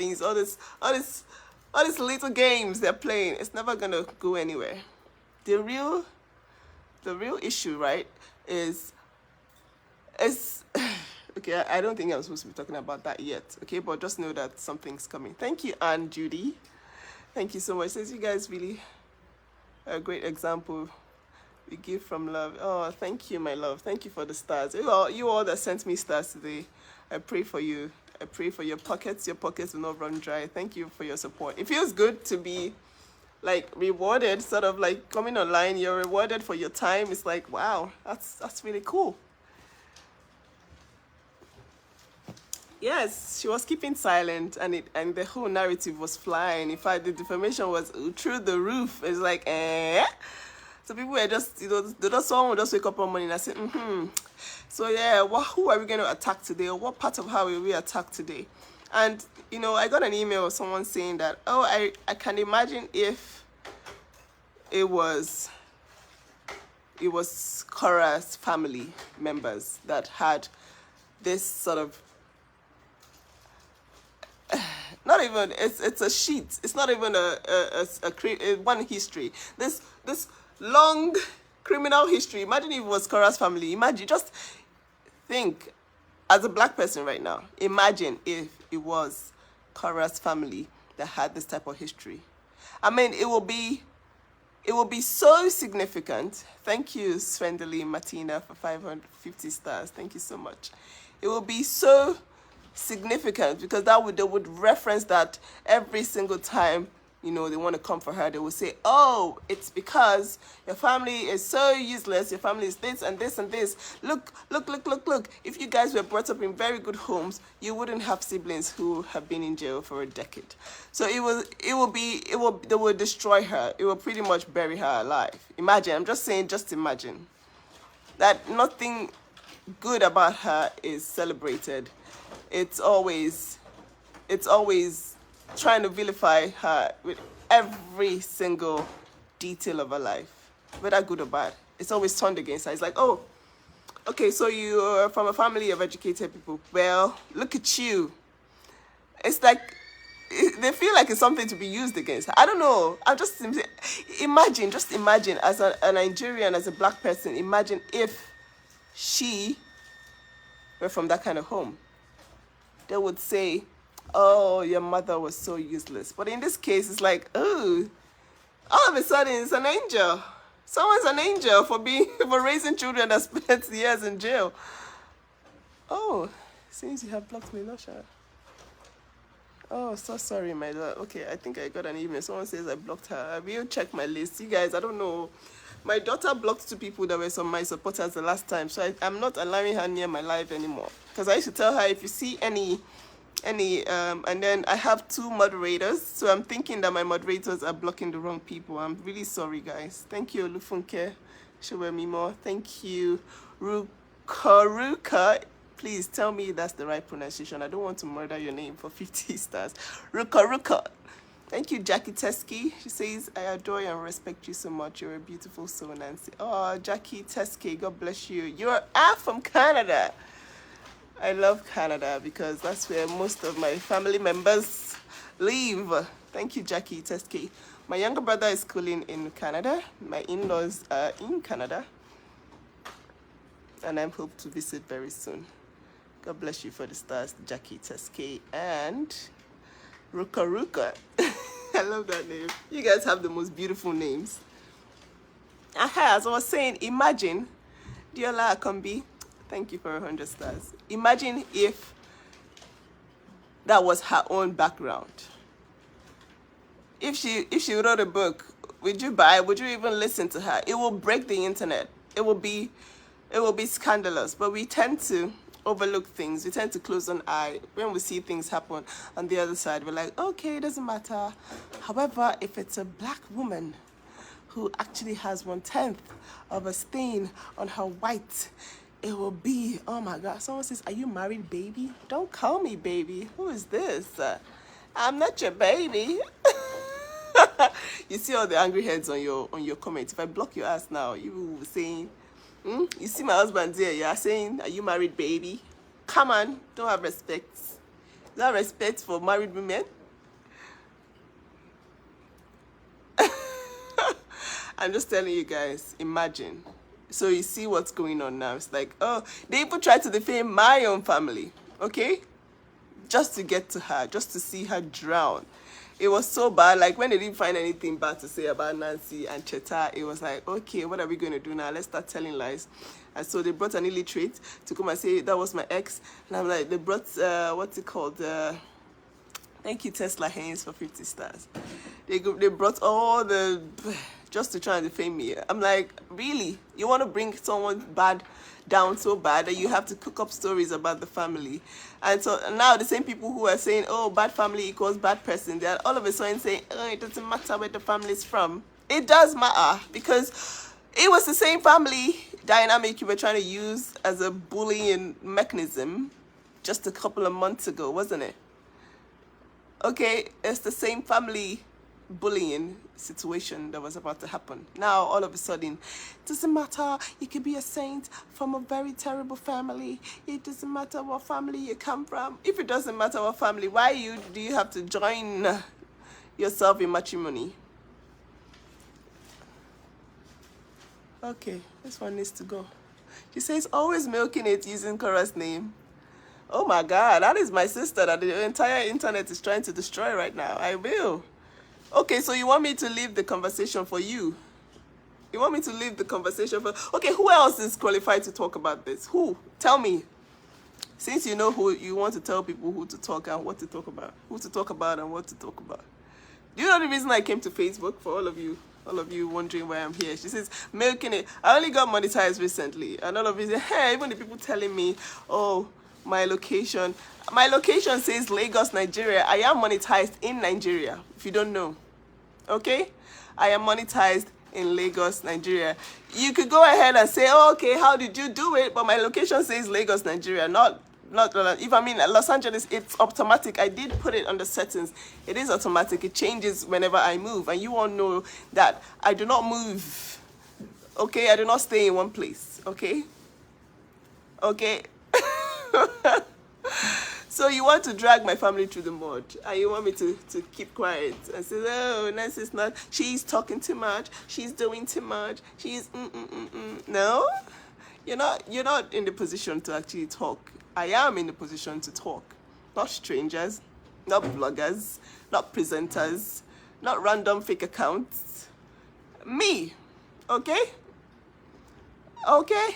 little games they're playing, it's never gonna go anywhere. The real issue, right, is okay, I don't think I'm supposed to be talking about that yet. Okay, but just know that something's coming. Thank you, Anne Judy. Thank you so much. Says you guys really a great example. We give from love. Oh, thank you, my love. Thank you for the stars. You all that sent me stars today. I pray for you. I pray for your pockets. Your pockets will not run dry. Thank you for your support. It feels good to be like rewarded, sort of like coming online. You're rewarded for your time. It's like, wow, that's really cool. Yes, she was keeping silent, and the whole narrative was flying. In fact, the defamation was through the roof. It's like, eh? So people were just, someone would just wake up one morning and say, so yeah, who are we going to attack today? Or what part of her will we attack today? And, I got an email of someone saying that, oh, I can imagine if it was Korra's family members that had this sort of, not even, it's a sheet. It's not even a one history. This long criminal history. Imagine if it was Korra's family. Imagine, just think, as a black person right now, imagine if it was Korra's family that had this type of history. I mean, it will be so significant. Thank you, Svendali Martina, for 550 stars. Thank you so much. It will be so significant because they would reference that every single time, you know, they want to come for her. They will say, oh, it's because your family is so useless. Your family is this and this and this. Look. If you guys were brought up in very good homes, you wouldn't have siblings who have been in jail for a decade. So they will destroy her. It will pretty much bury her alive. Imagine, I'm just saying, just imagine that nothing good about her is celebrated. It's always trying to vilify her with every single detail of her life, whether good or bad. It's always turned against her. It's like, oh, okay, so you're from a family of educated people. Well, look at you. It's like they feel like it's something to be used against her. I don't know. I'm just imagine as a Nigerian, as a black person, imagine if she were from that kind of home. They would say, oh, your mother was so useless. But in this case, it's like, oh, all of a sudden it's an angel. Someone's an angel for raising children that spent years in jail. Oh, seems you have blocked me, Lasha. Oh, so sorry, my love. Okay, I think I got an email. Someone says I blocked her. I will check my list. You guys, I don't know. My daughter blocked 2 people that were some of my supporters the last time, so I'm not allowing her near my live anymore. Because I used to tell her, if you see any, and then I have 2 moderators, so I'm thinking that my moderators are blocking the wrong people. I'm really sorry, guys. Thank you, Lufunke Showemimo. Thank you, Ruka. Please tell me that's the right pronunciation. I don't want to murder your name for 50 stars. Ruka. Thank you, Jackie Teskey. She says, I adore you and respect you so much. You're a beautiful soul, Nancy. Oh, Jackie Teskey, God bless you. You're from Canada. I love Canada because that's where most of my family members live. Thank you, Jackie Teskey. My younger brother is schooling in Canada. My in-laws are in Canada. And I hope to visit very soon. God bless you for the stars, Jackie Teskey and Ruka. I love that name. You guys have the most beautiful names. As I was saying, imagine, Diola Akombi, thank you for 100 stars. Imagine if that was her own background. If she wrote a book, would you buy? Would you even listen to her? It will break the internet. It will be scandalous. But we tend to overlook things. We tend to close an eye when we see things happen on the other side. We're like, okay, it doesn't matter. However, if it's a black woman who actually has 1/10 of a stain on her white, it will be, oh my God. Someone says, are you married, baby? Don't call me baby. Who is this? I'm not your baby. You see all the angry heads on your comments. If I block your ass now, you will be saying, you see my husband there, you are saying, are you married, baby? Come on, don't have respect. Is that respect for married women? I'm just telling you guys, imagine. So you see what's going on now. It's like, oh, they even tried to defame my own family, okay? Just to get to her, just to see her drown. It was so bad. Like, when they didn't find anything bad to say about Nancy and Cheta, it was like, okay, what are we going to do now? Let's start telling lies. And so they brought an illiterate to come and say, that was my ex. And I'm like, they brought, what's it called? Thank you, Tesla Haynes, for 50 stars. They brought all the, just to try and defame me. I'm like, really? You want to bring someone bad down so bad that you have to cook up stories about the family? And so now the same people who are saying, oh, bad family equals bad person, they're all of a sudden saying, oh, it doesn't matter where the family is from. It does matter, because it was the same family dynamic you were trying to use as a bullying mechanism just a couple of months ago, wasn't it? Okay, it's the same family bullying situation that was about to happen. Now, all of a sudden, it doesn't matter. You could be a saint from a very terrible family. It doesn't matter what family you come from. If it doesn't matter what family, why do you have to join yourself in matrimony? Okay, this one needs to go. She says, always milking it using Korra's name. Oh my God, that is my sister that the entire internet is trying to destroy right now. I will. Okay, so you want me to leave the conversation for you? You want me to leave the conversation for... Okay, who else is qualified to talk about this? Who? Tell me. Since you know who, you want to tell people who to talk and what to talk about. Who to talk about and what to talk about. Do you know the reason I came to Facebook? For all of you wondering why I'm here. She says, milking it. I only got monetized recently. And all of you say, hey, even the people telling me, oh, my location says Lagos, Nigeria. I am monetized in Nigeria, if you don't know. Okay? I am monetized in Lagos, Nigeria. You could go ahead and say, oh, okay, how did you do it? But my location says Lagos, Nigeria, not if I mean Los Angeles. It's automatic. I did put it on the settings. It is automatic. It changes whenever I move, and you all know that I do not move. Okay, I do not stay in one place. Okay. So you want to drag my family through the mud, and you want me to keep quiet and say, oh, Nancy's not, she's talking too much, she's doing too much, she's No, you're not in the position to actually talk. I am in the position to talk. Not strangers, not bloggers, not presenters, not random fake accounts. Me, okay? Okay?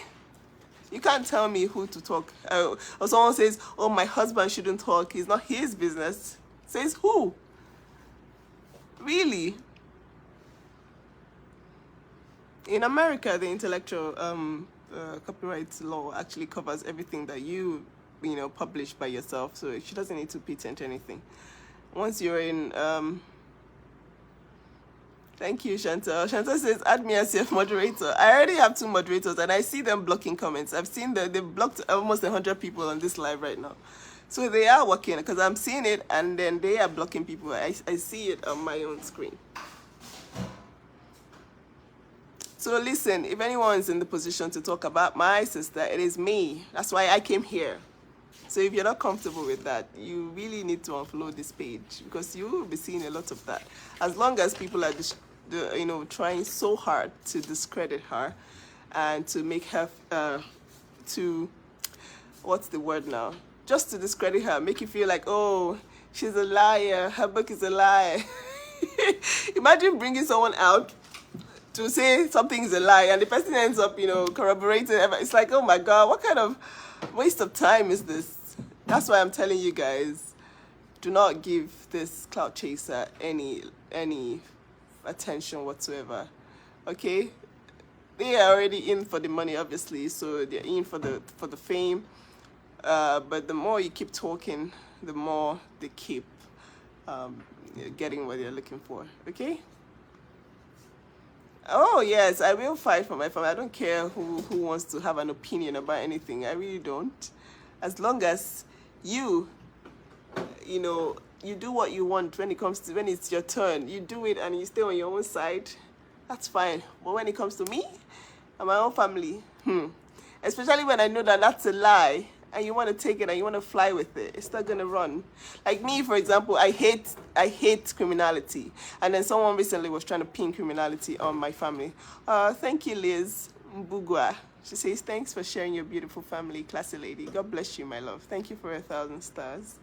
You can't tell me who to talk. Or someone says, oh, my husband shouldn't talk. It's not his business. Says who? Really? In America, the intellectual copyright law actually covers everything that you publish by yourself. So she doesn't need to patent anything. Once you're in... Thank you, Chantal. Chantal says, add me as your moderator. I already have 2 moderators, and I see them blocking comments. I've seen that they've blocked almost 100 people on this live right now. So they are working, because I'm seeing it, and then they are blocking people. I see it on my own screen. So listen, if anyone's in the position to talk about my sister, it is me. That's why I came here. So if you're not comfortable with that, you really need to unfollow this page, because you will be seeing a lot of that. As long as people are trying so hard to discredit her and to make her what's the word now? Just to discredit her, make you feel like, oh, she's a liar, her book is a lie. Imagine bringing someone out to say something is a lie, and the person ends up, corroborating. It's like, oh my God, what kind of waste of time is this? That's why I'm telling you guys, do not give this clout chaser any attention whatsoever. Okay, they are already in for the money, obviously, so they're in for the fame. But the more you keep talking, the more they keep getting what they're looking for. Okay. Oh yes, I will fight for my family. I don't care who wants to have an opinion about anything. I really don't. As long as you do what you want when it's your turn. You do it and you stay on your own side. That's fine. But when it comes to me and my own family, especially when I know that that's a lie, and you want to take it and you want to fly with it, it's not going to run. Like me, for example, I hate criminality. And then someone recently was trying to pin criminality on my family. Thank you, Liz Mbugua. She says, thanks for sharing your beautiful family, classy lady. God bless you, my love. Thank you for 1,000 stars.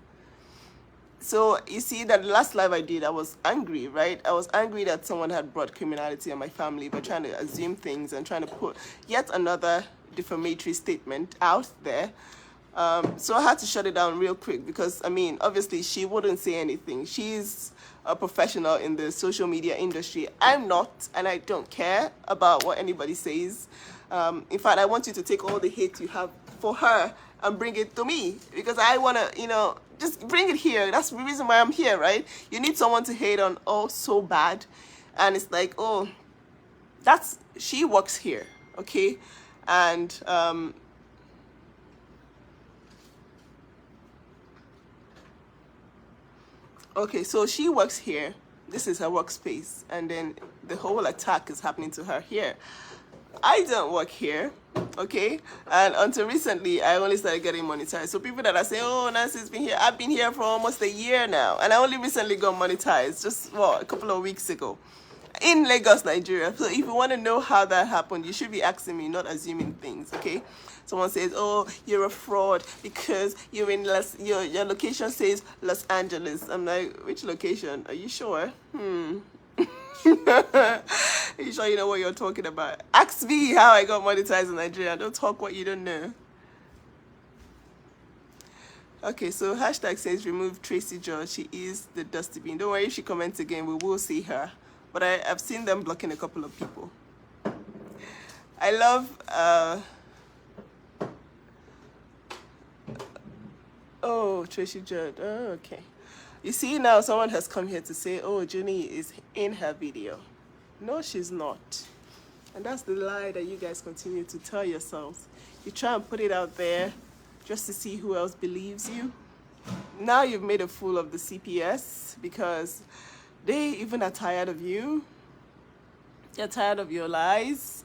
So you see that the last live I did, I was angry, right? I was angry that someone had brought criminality on my family by trying to assume things and trying to put yet another defamatory statement out there. So I had to shut it down real quick because, I mean, obviously she wouldn't say anything. She's a professional in the social media industry. I'm not, and I don't care about what anybody says. In fact, I want you to take all the hate you have for her and bring it to me, because I want to, just bring it here. That's the reason why I'm here, right? You need someone to hate on, oh, so bad. And it's like, oh, she works here, okay? And, okay, so she works here. This is her workspace. And then the whole attack is happening to her here. I don't work here, okay? And until recently, I only started getting monetized. So people that are saying, oh, Nancy's been here. I've been here for almost a year now. And I only recently got monetized, just, a couple of weeks ago. in Lagos, Nigeria. So if you want to know how that happened, you should be asking me, not assuming things, okay? Someone says, "Oh, you're a fraud because you're in your location says Los Angeles." I'm like, "Which location? Are you sure?" Are you sure you know what you're talking about? Ask me how I got monetized in Nigeria. Don't talk what you don't know. Okay, so hashtag says remove Tracy George. She is the dusty bean. Don't worry if she comments again. We will see her. But I've seen them blocking a couple of people. I love oh, Tracy Judd. Oh, okay. You see now someone has come here to say, oh, Jenny is in her video. No, she's not. And that's the lie that you guys continue to tell yourselves. You try and put it out there just to see who else believes you. Now you've made a fool of the CPS because they even are tired of you. They're tired of your lies.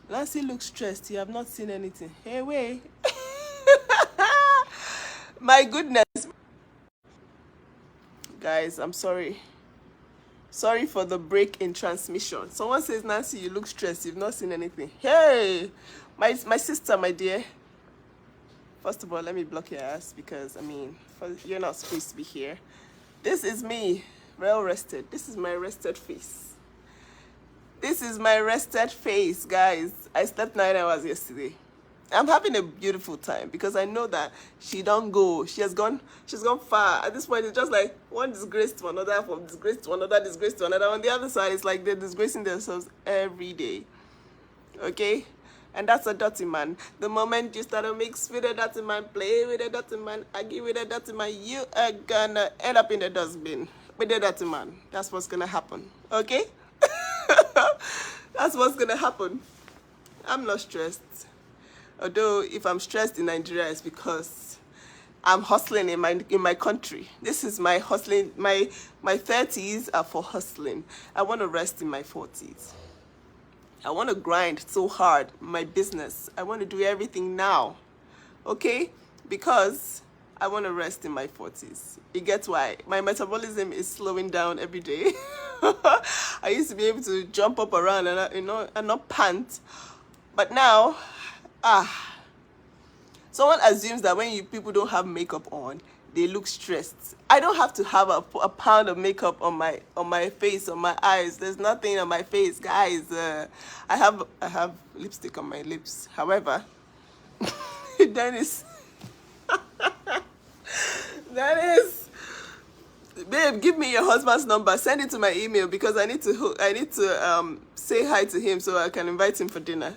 Nancy looks stressed. You have not seen anything. Hey, wait. My goodness. Guys, I'm sorry. Sorry for the break in transmission. Someone says, Nancy, you look stressed. You've not seen anything. Hey, my sister, my dear. First of all, let me block your ass because, I mean, you're not supposed to be here. This is me, well rested. This is my rested face. This is my rested face, guys. I slept 9 hours yesterday. I'm having a beautiful time because I know that she don't go. She's gone far. At this point, it's just like one disgrace to another, from disgrace to another, disgrace to another. On the other side, it's like they're disgracing themselves every day. Okay? And that's a dirty man. The moment you start to mix with a dirty man, play with a dirty man, argue with a dirty man, you are gonna end up in the dustbin with a dirty man. That's what's gonna happen. Okay? That's what's gonna happen. I'm not stressed. Although if I'm stressed in Nigeria, it's because I'm hustling in my country. This is my hustling. My 30s are for hustling. I want to rest in my 40s. I want to grind so hard my business. I want to do everything now. Okay? Because I want to rest in my 40s. You get why? My metabolism is slowing down every day. I used to be able to jump up around and not pant. But now, someone assumes that when people don't have makeup on, they look stressed. I don't have to have a pound of makeup on my face, on my eyes. There's nothing on my face, guys. I have lipstick on my lips. However, Dennis, babe, give me your husband's number. Send it to my email because I need to say hi to him so I can invite him for dinner.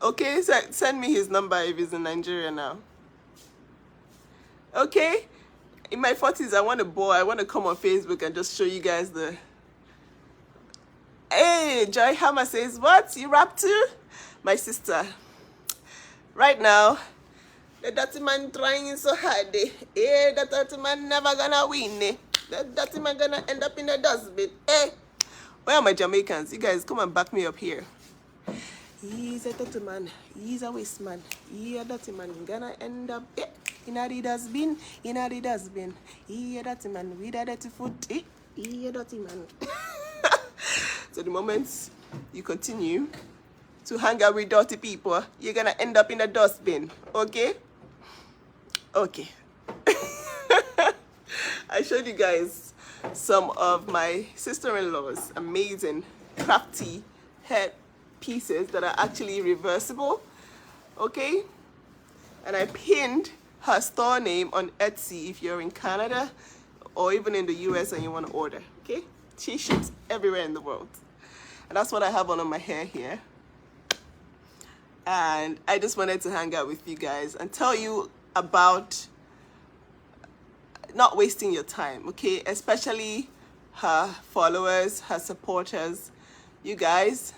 Okay, send me his number if he's in Nigeria now. Okay? In my 40s, I want to come on Facebook and just show you guys the... Hey, Joy Hammer says, what? You rap too? My sister. Right now, the dirty man trying so hard. Hey, the dirty man never gonna win. The dirty man gonna end up in the dustbin. Hey, where are my Jamaicans? You guys, come and back me up here. He's a dirty man. He's a waste man. He's a dirty man. Gonna end up in a dustbin. In a dustbin. He's a dirty man with a dirty foot. He's a dirty man. So the moment you continue to hang out with dirty people, you're gonna end up in a dustbin. Okay? Okay. I showed you guys some of my sister-in-law's amazing crafty head pieces that are actually reversible. Okay? And I pinned her store name on Etsy if you're in Canada or even in the US and you want to order. Okay? She ships everywhere in the world. And that's what I have on my hair here. And I just wanted to hang out with you guys and tell you about not wasting your time, okay? Especially her followers, her supporters. You guys,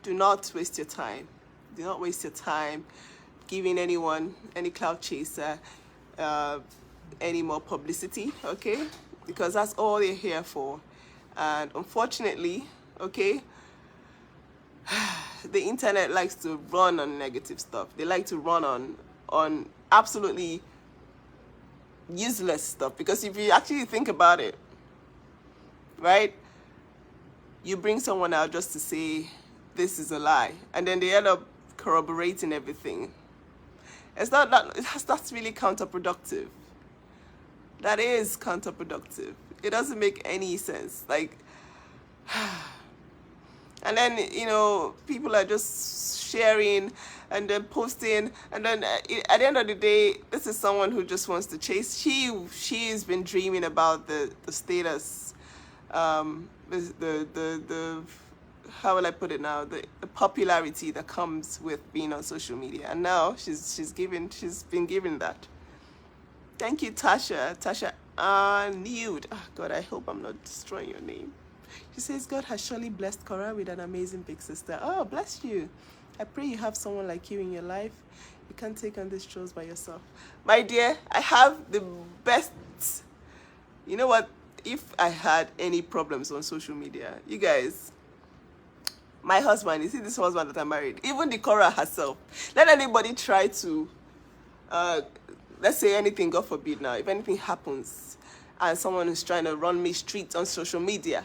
do not waste your time. Do not waste your time giving anyone, any cloud chaser, any more publicity, okay? Because that's all they're here for. And unfortunately, okay, the internet likes to run on negative stuff. They like to run on absolutely useless stuff. Because if you actually think about it, right, you bring someone out just to say this is a lie, and then they end up corroborating everything. That's really counterproductive. That is counterproductive. It doesn't make any sense. Like, and then, people are just sharing and then posting, and then at the end of the day, this is someone who just wants to chase. She's been dreaming about the status, the how will I put it now, the popularity that comes with being on social media, and now she's been given that. Thank you, Tasha Nude. Oh God, I hope I'm not destroying your name. She says, God has surely blessed Korra with an amazing big sister. Oh, bless you. I pray you have someone like you in your life. You can't take on these chores by yourself. My dear, I have the best. You know what? If I had any problems on social media, you guys, my husband, you see this husband that I married, even the Korra herself, let anybody try to, let's say anything, God forbid now, if anything happens and someone is trying to run me streets on social media,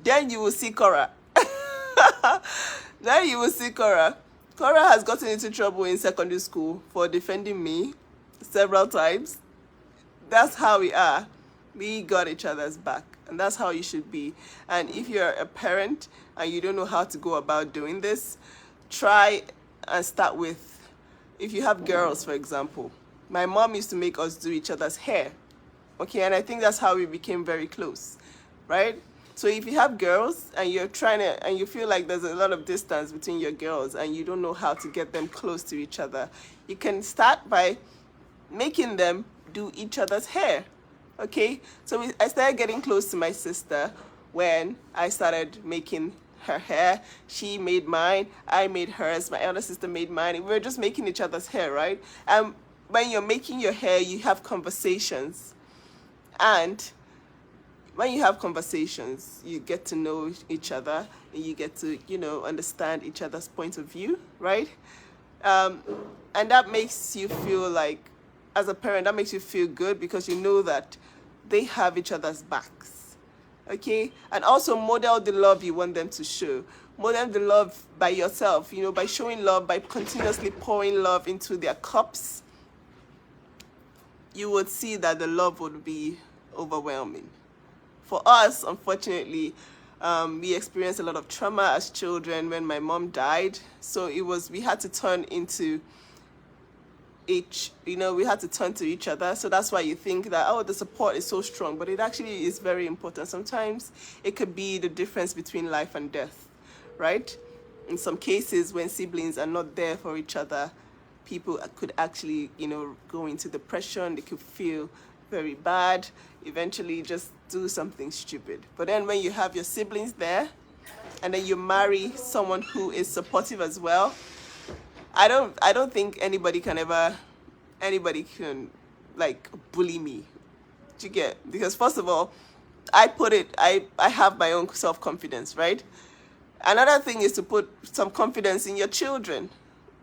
then you will see Korra. Then you will see Korra. Korra has gotten into trouble in secondary school for defending me several times. That's how we are. We got each other's back, and that's how you should be. And if you're a parent and you don't know how to go about doing this, try and start with, if you have girls, for example. My mom used to make us do each other's hair, okay? And I think that's how we became very close, right? So if you have girls and you're trying to, and you feel like there's a lot of distance between your girls and you don't know how to get them close to each other, you can start by making them do each other's hair, okay? So I started getting close to my sister when I started making her hair. She made mine, I made hers, my elder sister made mine. We were just making each other's hair, right? And when you're making your hair, you have conversations. And when you have conversations, you get to know each other, and you get to, understand each other's point of view, right? And that makes you feel like, as a parent, that makes you feel good because you know that they have each other's backs, okay? And also model the love you want them to show. Model the love by yourself, by showing love, by continuously pouring love into their cups. You would see that the love would be overwhelming. For us, unfortunately, we experienced a lot of trauma as children when my mom died. So we had to turn into we had to turn to each other. So that's why you think that, the support is so strong, but it actually is very important. Sometimes it could be the difference between life and death, right? In some cases, when siblings are not there for each other, people could actually, go into depression. They could feel very bad, eventually just do something stupid. But then when you have your siblings there and then you marry someone who is supportive as well, I don't think anybody can like bully me. Do you get? Because first of all, I have my own self-confidence, right? Another thing is to put some confidence in your children,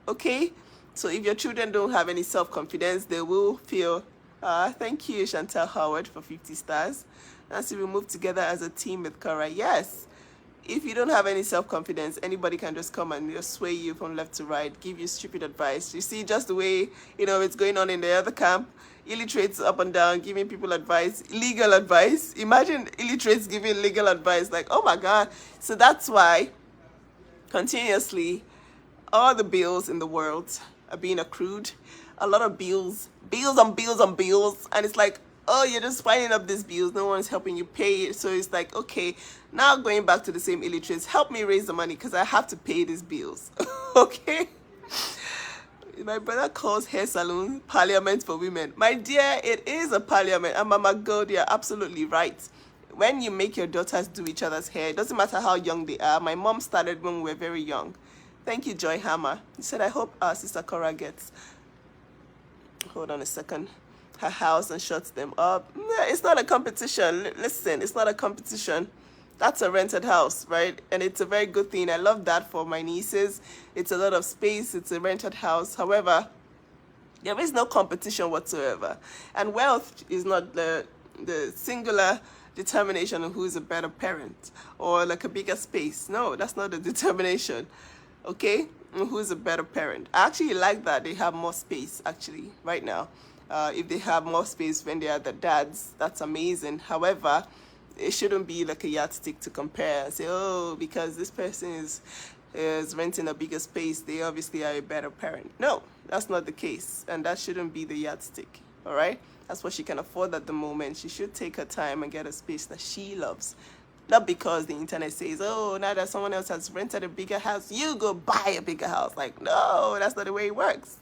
okay? So if your children don't have any self-confidence, they will feel, thank you, Chantel Howard, for 50 stars. As we move together as a team with Korra. Yes. If you don't have any self-confidence, anybody can just come and just sway you from left to right, give you stupid advice. You see just the way, it's going on in the other camp. Illiterates up and down, giving people advice, legal advice. Imagine illiterates giving legal advice. Like, oh my God. So that's why continuously all the bills in the world are being accrued. A lot of bills on bills on bills. And it's like, oh, you're just piling up these bills. No one's helping you pay it. So it's like, okay, now going back to the same illiterates, help me raise the money because I have to pay these bills. Okay? My brother calls hair salon parliament for women. My dear, it is a parliament. And Mama God, you're absolutely right. When you make your daughters do each other's hair, it doesn't matter how young they are. My mom started when we were very young. Thank you, Joy Hammer. You said, I hope our sister Korra gets, hold on a second, her house and shuts them up. It's not a competition. Listen, it's not a competition. That's a rented house, right? And it's a very good thing. I love that for my nieces. It's a lot of space. It's a rented house. However, there is no competition whatsoever. And wealth is not the singular determination of who's a better parent or like a bigger space. No, that's not the determination. Okay, who's a better parent? I actually like that they have more space actually right now. If they have more space when they are the dads, that's amazing. However, it shouldn't be like a yardstick to compare and say, oh, because this person is renting a bigger space, they obviously are a better parent. No, that's not the case, and that shouldn't be the yardstick. All right, that's what she can afford at the moment. She should take her time and get a space that she loves. Not because the internet says, oh, now that someone else has rented a bigger house, you go buy a bigger house. Like, no, that's not the way it works.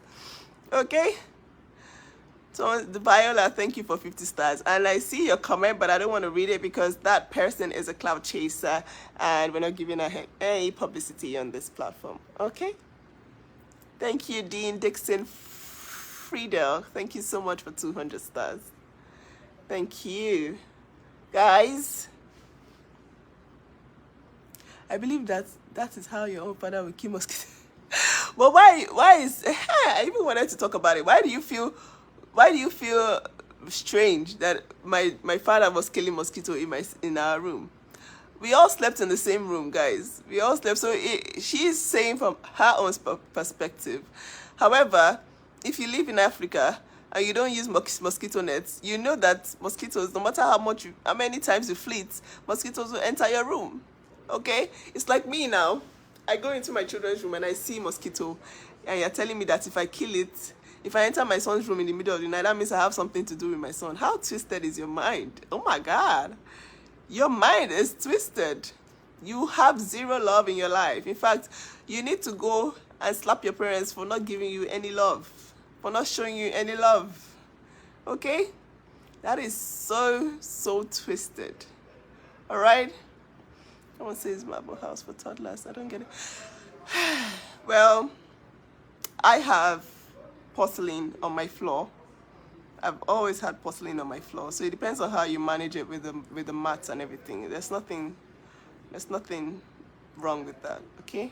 Okay? So, the Viola, thank you for 50 stars. And I see your comment, but I don't want to read it because that person is a cloud chaser and we're not giving her any publicity on this platform. Okay? Thank you, Dean Dixon Friedel. Thank you so much for 200 stars. Thank you. Guys, I believe that is how your own father will kill mosquitoes. But why is I even wanted to talk about it. Why do you feel strange that my father was killing mosquito in our room? We all slept in the same room, guys. We all slept. So she's saying from her own perspective. However, if you live in Africa and you don't use mosquito nets, you know that mosquitoes, no matter how many times you fleet, mosquitoes will enter your room. Okay? It's like me now. I go into my children's room and I see mosquito, and you're telling me that if I kill it, if I enter my son's room in the middle of the night, that means I have something to do with my son. How twisted is your mind? Oh my God. Your mind is twisted. You have zero love in your life. In fact, you need to go and slap your parents for not giving you any love, for not showing you any love. Okay? That is so twisted. All right? Someone says marble house for toddlers. I don't get it. Well, I have porcelain on my floor. I've always had porcelain on my floor. So it depends on how you manage it with the mats and everything. There's nothing wrong with that, okay?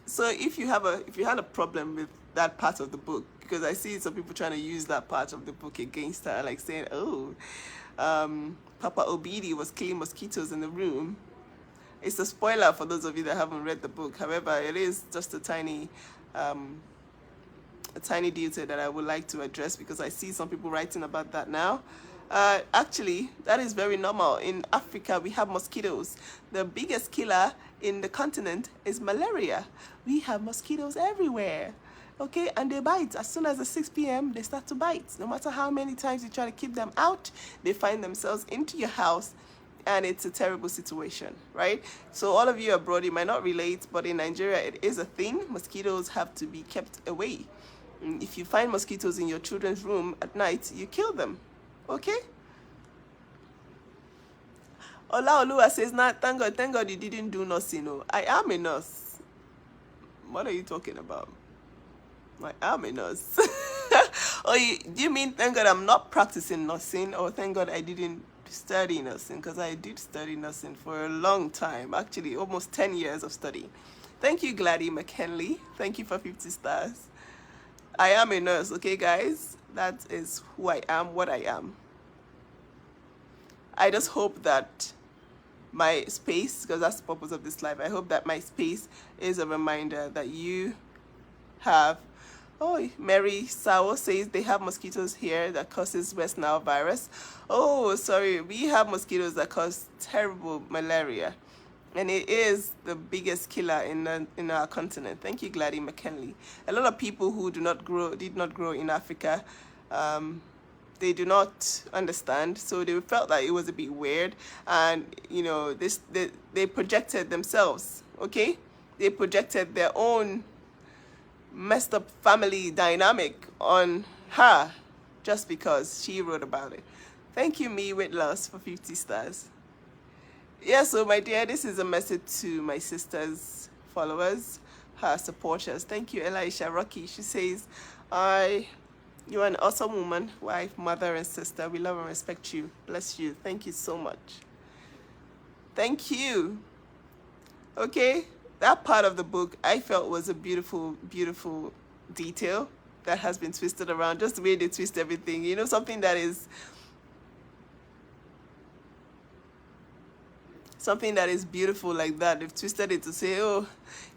So if you had a problem with that part of the book, because I see some people trying to use that part of the book against her, like saying, oh, Papa Obidi was killing mosquitoes in the room. It's a spoiler for those of you that haven't read the book. However, it is just a tiny detail that I would like to address because I see some people writing about that now. Actually, that is very normal. In Africa, we have mosquitoes. The biggest killer in the continent is malaria. We have mosquitoes everywhere. Okay, and they bite. As soon as it's 6 p.m., they start to bite. No matter how many times you try to keep them out, they find themselves into your house, and it's a terrible situation, right? So all of you abroad, you might not relate, but in Nigeria, it is a thing. Mosquitoes have to be kept away. If you find mosquitoes in your children's room at night, you kill them, okay? Ola Olua says, nah, thank God you didn't do nursing. No, I am a nurse. What are you talking about? I am a nurse. Do you mean thank God I'm not practicing nursing, or thank God I didn't study nursing? Because I did study nursing for a long time, actually almost 10 years of study. Thank you, Gladys McKinley. Thank you for 50 stars. I am a nurse, okay, guys? That is who I am, what I am. I just hope that my space, because that's the purpose of this life, I hope that my space is a reminder that you have. Oh, Mary Sawo says they have mosquitoes here that causes West Nile virus. Oh, sorry, we have mosquitoes that cause terrible malaria. And it is the biggest killer in our continent. Thank you, Gladys McKinley. A lot of people who did not grow in Africa, they do not understand. So they felt that it was a bit weird. And, you know, they projected themselves, okay? They projected their own messed up family dynamic on her just because she wrote about it. Thank you, Me with Loss, for 50 stars. Yeah, so my dear, this is a message to my sister's followers, her supporters. Thank you, Elisha Rocky. She says, you're an awesome woman, wife, mother, and sister. We love and respect you. Bless you. Thank you so much. Thank you. Okay, that part of the book I felt was a beautiful, beautiful detail that has been twisted around, just the way they twist everything. You know, something that is something that is beautiful like that, they've twisted it to say, oh,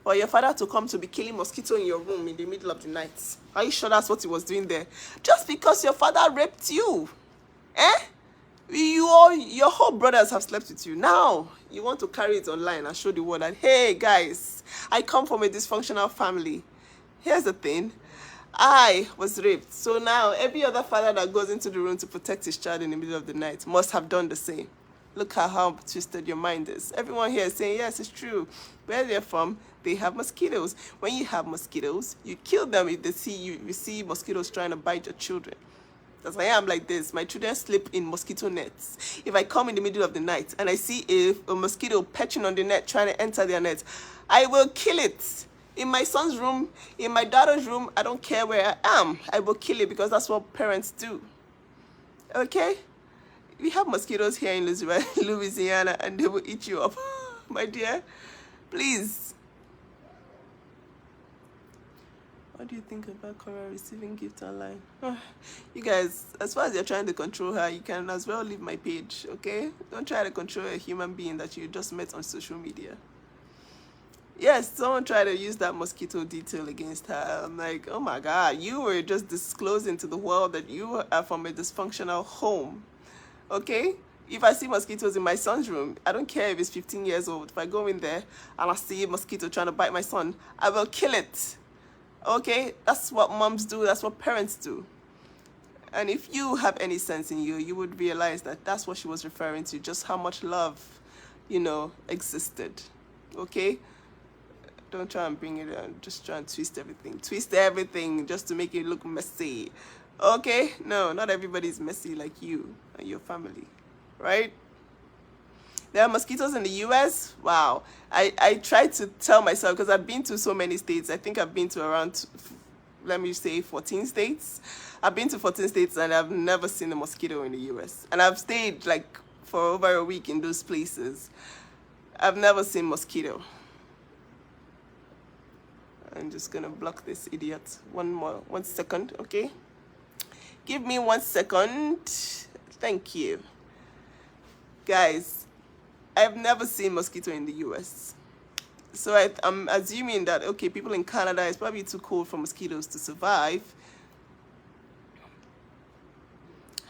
for your father to come to be killing mosquito in your room in the middle of the night. Are you sure that's what he was doing there? Just because your father raped you. Eh? Your whole brothers have slept with you. Now, you want to carry it online and show the world that, hey, guys, I come from a dysfunctional family. Here's the thing. I was raped. So now, every other father that goes into the room to protect his child in the middle of the night must have done the same. Look at how twisted your mind is. Everyone here is saying, yes, it's true. Where they're from, they have mosquitoes. When you have mosquitoes, you kill them if they see you see mosquitoes trying to bite your children. That's why I'm like this. My children sleep in mosquito nets. If I come in the middle of the night and I see a mosquito perching on the net trying to enter their net, I will kill it. In my son's room, in my daughter's room, I don't care where I am. I will kill it because that's what parents do. Okay? We have mosquitoes here in Louisiana and they will eat you up. My dear, please. What do you think about Korra receiving gift online? You guys, as far as you're trying to control her, you can as well leave my page, okay? Don't try to control a human being that you just met on social media. Yes, someone tried to use that mosquito detail against her. I'm like, oh my God, you were just disclosing to the world that you are from a dysfunctional home, okay? If I see mosquitoes in my son's room, I don't care if it's 15 years old. If I go in there and I see a mosquito trying to bite my son, I will kill it. Okay, that's what moms do, that's what parents do. And if you have any sense in you, you would realize that that's what she was referring to, just how much love, existed. Okay? Don't try and bring it down, just try and twist everything. Twist everything just to make it look messy. Okay? No, not everybody's messy like you and your family, right? There are mosquitoes in the US. Wow. I tried to tell myself, because I've been to so many states. I think I've been to around, let me say, 14 states. I've been to 14 states and I've never seen a mosquito in the US. And I've stayed like for over a week in those places. I've never seen mosquito. I'm just going to block this idiot. One second, okay? Give me 1 second. Thank you. Guys, I've never seen mosquito in the US. So I'm assuming that, okay, people in Canada, it's probably too cold for mosquitoes to survive.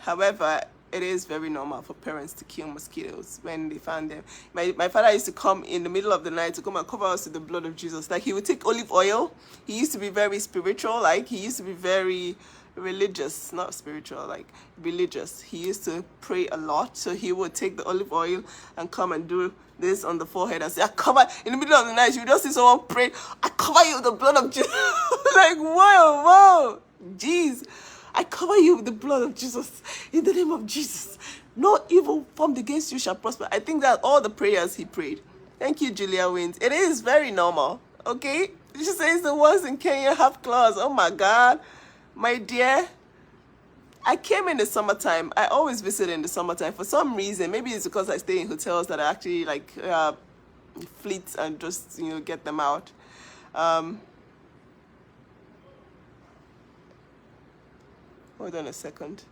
However, it is very normal for parents to kill mosquitoes when they find them. My father used to come in the middle of the night to come and cover us with the blood of Jesus. Like, he would take olive oil. He used to be very spiritual. Like, he used to be very religious, not spiritual, like religious. He used to pray a lot, so he would take the olive oil and come and do this on the forehead and say, I cover, in the middle of the night, you just see someone pray, I cover you with the blood of Jesus. Like, whoa, jeez, I cover you with the blood of Jesus, in the name of Jesus. No evil formed against you shall prosper. I think that all the prayers he prayed. Thank you, Julia Wins. It is very normal, okay? She says the ones in Kenya have claws. Oh my God. My dear, I came in the summertime. I always visit in the summertime. For some reason, maybe it's because I stay in hotels that are actually like fleet and just, get them out. Hold on a second.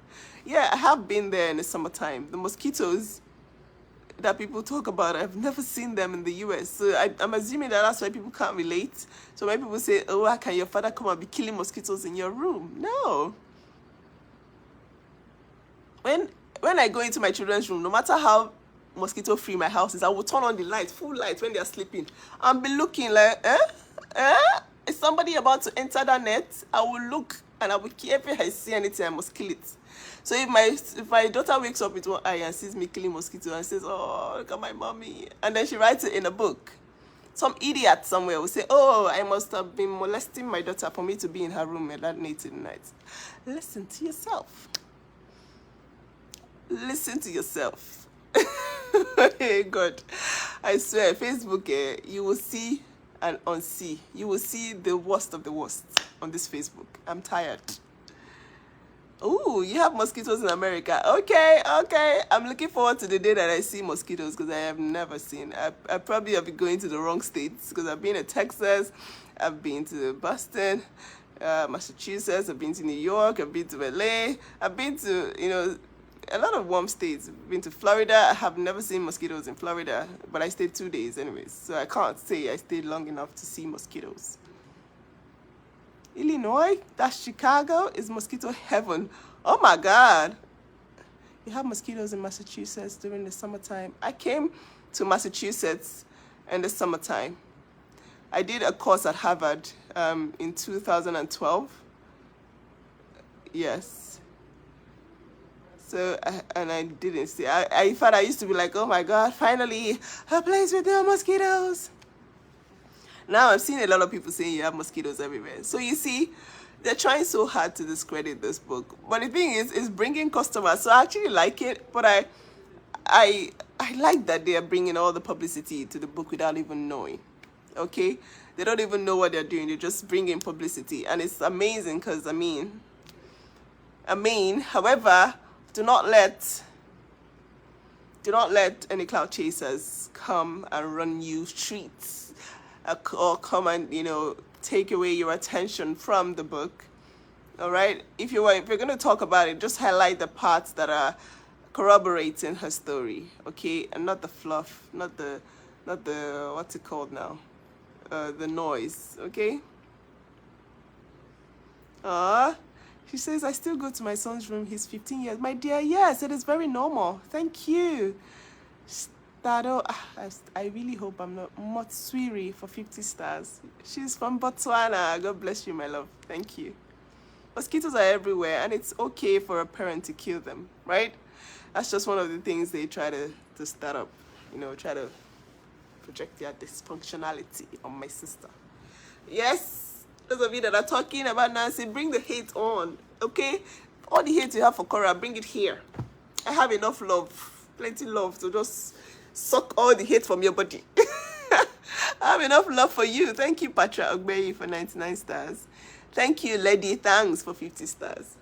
Yeah, I have been there in the summertime. The mosquitoes that people talk about, I've never seen them in the US. So I'm assuming that that's why people can't relate. So when people say, oh, how can your father come and be killing mosquitoes in your room? No. When I go into my children's room, no matter how mosquito free my house is, I will turn on the light, full light when they are sleeping, and be looking like, is somebody about to enter that net? I will look and I will care if I see anything, I must kill it. So if my daughter wakes up with one eye and sees me killing mosquito and says, oh, look at my mommy, and then she writes it in a book, some idiot somewhere will say, oh, I must have been molesting my daughter for me to be in her room at that native night. Listen to yourself. Listen to yourself. Hey, God. I swear, Facebook, you will see and unsee. You will see the worst of the worst on this Facebook. I'm tired. Oh, you have mosquitoes in America. Okay. I'm looking forward to the day that I see mosquitoes, because I have never seen. I probably have been going to the wrong states, because I've been to Texas, I've been to Boston, Massachusetts, I've been to New York, I've been to LA, I've been to, a lot of warm states. Been to Florida. I have never seen mosquitoes in Florida, but I stayed 2 days anyways, so I can't say I stayed long enough to see mosquitoes. Illinois, that's Chicago, is mosquito heaven. Oh my God. You have mosquitoes in Massachusetts during the summertime. I came to Massachusetts in the summertime. I did a course at Harvard in 2012. Yes. So, and I didn't see. In fact, I used to be like, oh my God, finally, a place with no mosquitoes. Now I'm seeing a lot of people saying you have mosquitoes everywhere. So you see, they're trying so hard to discredit this book. But the thing is, it's bringing customers. So I actually like it, but I like that they are bringing all the publicity to the book without even knowing. Okay? They don't even know what they're doing. They just bring in publicity. And it's amazing because, however, do not let any cloud chasers come and run you streets or come and, take away your attention from the book. All right? If you're going to talk about it, just highlight the parts that are corroborating her story, okay? And not the fluff, not the what's it called now? The noise, okay? She says, I still go to my son's room. He's 15 years. My dear, yes, it is very normal. Thank you. Stado, I really hope I'm not Motswiri for 50 stars. She's from Botswana. God bless you, my love. Thank you. Mosquitoes are everywhere, and it's okay for a parent to kill them, right? That's just one of the things they try to start up, try to project their dysfunctionality on my sister. Yes, those of you that are talking about Nancy, bring the hate on, okay? All the hate you have for Korra, bring it here. I have enough love, plenty love to just suck all the hate from your body. I have enough love for you. Thank you, Patra Ogbeyi, for 99 stars. Thank you, Lady Thanks, for 50 stars.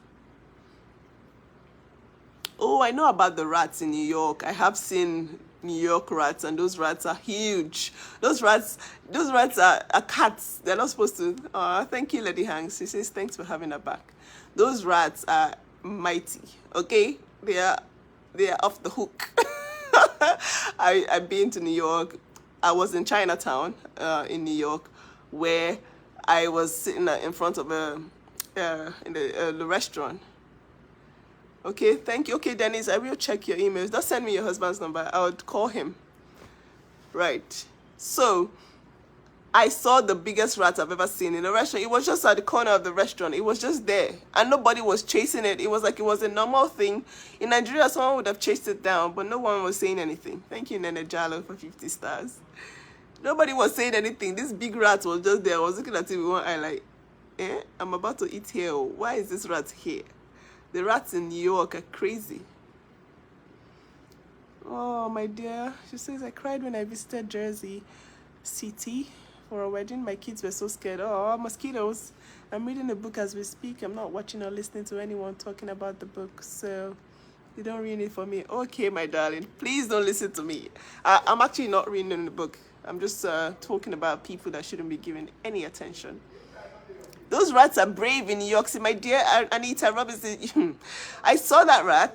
Oh, I know about the rats in New York. I have seen New York rats, and those rats are huge. Those rats are cats. They're not supposed to. Thank you, Lady Hanks. She says, thanks for having her back. Those rats are mighty, okay? They are off the hook. I've been to New York. I was in Chinatown in New York, where I was sitting in front of in the restaurant. Okay, thank you. Okay, Dennis, I will check your emails. Just send me your husband's number. I would call him. Right. So, I saw the biggest rat I've ever seen in a restaurant. It was just at the corner of the restaurant. It was just there. And nobody was chasing it. It was like it was a normal thing. In Nigeria, someone would have chased it down, but no one was saying anything. Thank you, Nene Jalo, for 50 stars. Nobody was saying anything. This big rat was just there. I was looking at it with one eye like, I'm about to eat here. Why is this rat here? The rats in New York are crazy. Oh, my dear. She says, I cried when I visited Jersey City for a wedding. My kids were so scared. Oh, mosquitoes. I'm reading the book as we speak. I'm not watching or listening to anyone talking about the book. So you don't read it for me. Okay, my darling. Please don't listen to me. I'm actually not reading the book. I'm just talking about people that shouldn't be given any attention. Those rats are brave in New York City. My dear Anita Robinson, I saw that rat.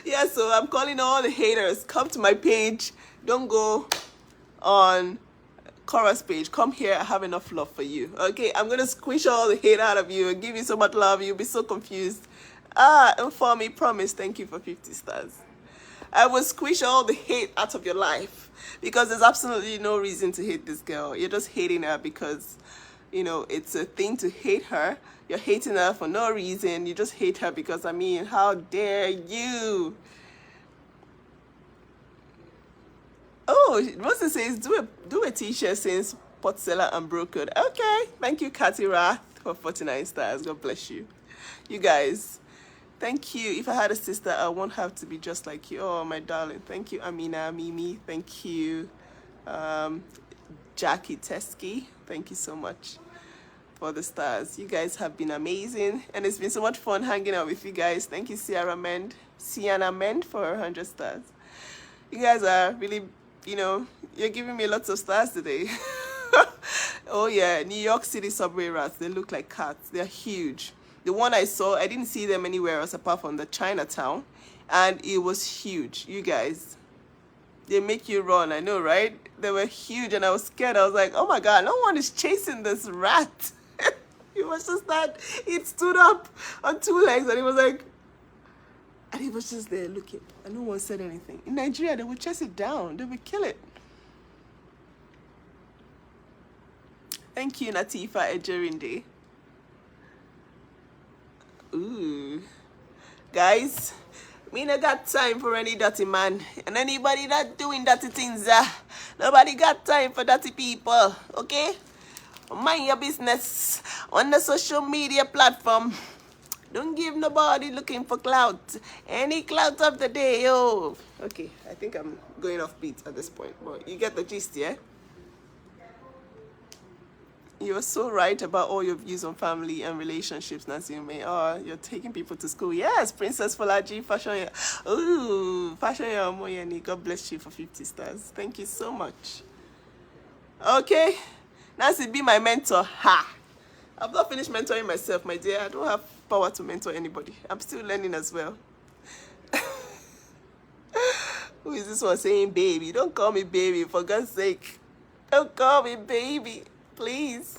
Yeah, so I'm calling all the haters. Come to my page. Don't go on Korra's page. Come here. I have enough love for you. Okay, I'm going to squish all the hate out of you and give you so much love. You'll be so confused. Inform me. Promise. Thank you for 50 stars. I will squish all the hate out of your life. Because there's absolutely no reason to hate this girl. You're just hating her because, it's a thing to hate her. You're hating her for no reason. You just hate her because, how dare you? Oh, Rosa says, do a t-shirt since pot seller and brokered. Okay. Thank you, Kathy Rath, for 49 stars. God bless you. You guys. Thank you. If I had a sister, I won't have to be just like you. Oh, my darling. Thank you, Amina, Mimi. Thank you, Jackie Teskey. Thank you so much for the stars. You guys have been amazing. And it's been so much fun hanging out with you guys. Thank you, Sienna Mend, for her 100 stars. You guys are really, you're giving me lots of stars today. Oh, yeah. New York City subway rats. They look like cats. They're huge. The one I saw, I didn't see them anywhere else apart from the Chinatown. And it was huge. You guys, they make you run. I know, right? They were huge and I was scared. I was like, oh my God, no one is chasing this rat. It was just that it stood up on two legs and it was like, and he was just there looking and no one said anything. In Nigeria, they would chase it down. They would kill it. Thank you, Natifa Ejerinde. Ooh. Guys, me no got time for any dirty man. And anybody that doing dirty things, nobody got time for dirty people. Okay? Mind your business on the social media platform. Don't give nobody looking for clout. Any clout of the day, yo. Okay, I think I'm going off beat at this point. But you get the gist, yeah? You're so right about all your views on family and relationships, Naziume. Oh, you're taking people to school. Yes, Princess Falaji, Fashion. Ooh, Fashion Moyeni. God bless you for 50 stars. Thank you so much. Okay, Nancy, be my mentor. Ha! I've not finished mentoring myself, my dear. I don't have power to mentor anybody. I'm still learning as well. Who is this one saying baby? Don't call me baby, for God's sake. Don't call me baby, please.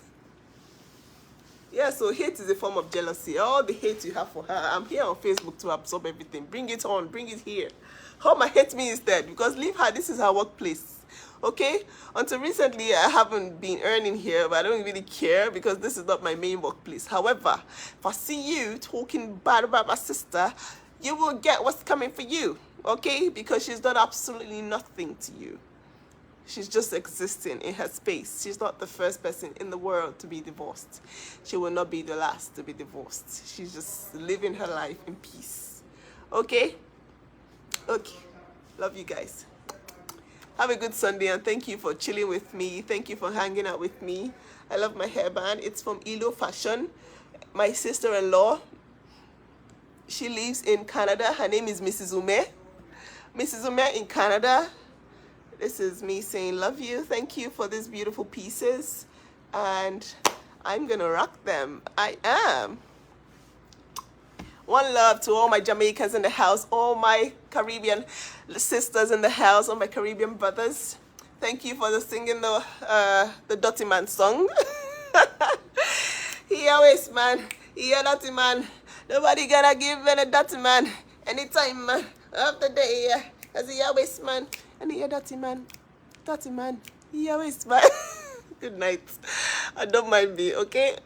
Yeah, so hate is a form of jealousy. All the hate you have for her, I'm here on Facebook to absorb everything. Bring it on, bring it here. Come hate me instead, because leave her, this is her workplace. Okay? Until recently, I haven't been earning here, but I don't really care because this is not my main workplace. However, if I see you talking bad about my sister, you will get what's coming for you. Okay? Because she's done absolutely nothing to you. She's just existing in her space. She's not the first person in the world to be divorced. She will not be the last to be divorced. She's just living her life in peace. Okay? Okay. Love you guys. Have a good Sunday and thank you for chilling with me. Thank you for hanging out with me. I love my hairband. It's from Ilo Fashion. My sister-in-law, she lives in Canada. Her name is Mrs. Ume. Mrs. Ume in Canada. This is me saying love you. Thank you for these beautiful pieces. And I'm going to rock them. I am. One love to all my Jamaicans in the house, all my Caribbean sisters in the house, all my Caribbean brothers. Thank you for singing the Dirty Man song. He always, man. He a dirty man. Nobody gonna give any dirty man anytime, man, of the day. As he always, man. And he a dirty man. Dirty man. He always, man. Good night. I don't mind me, okay?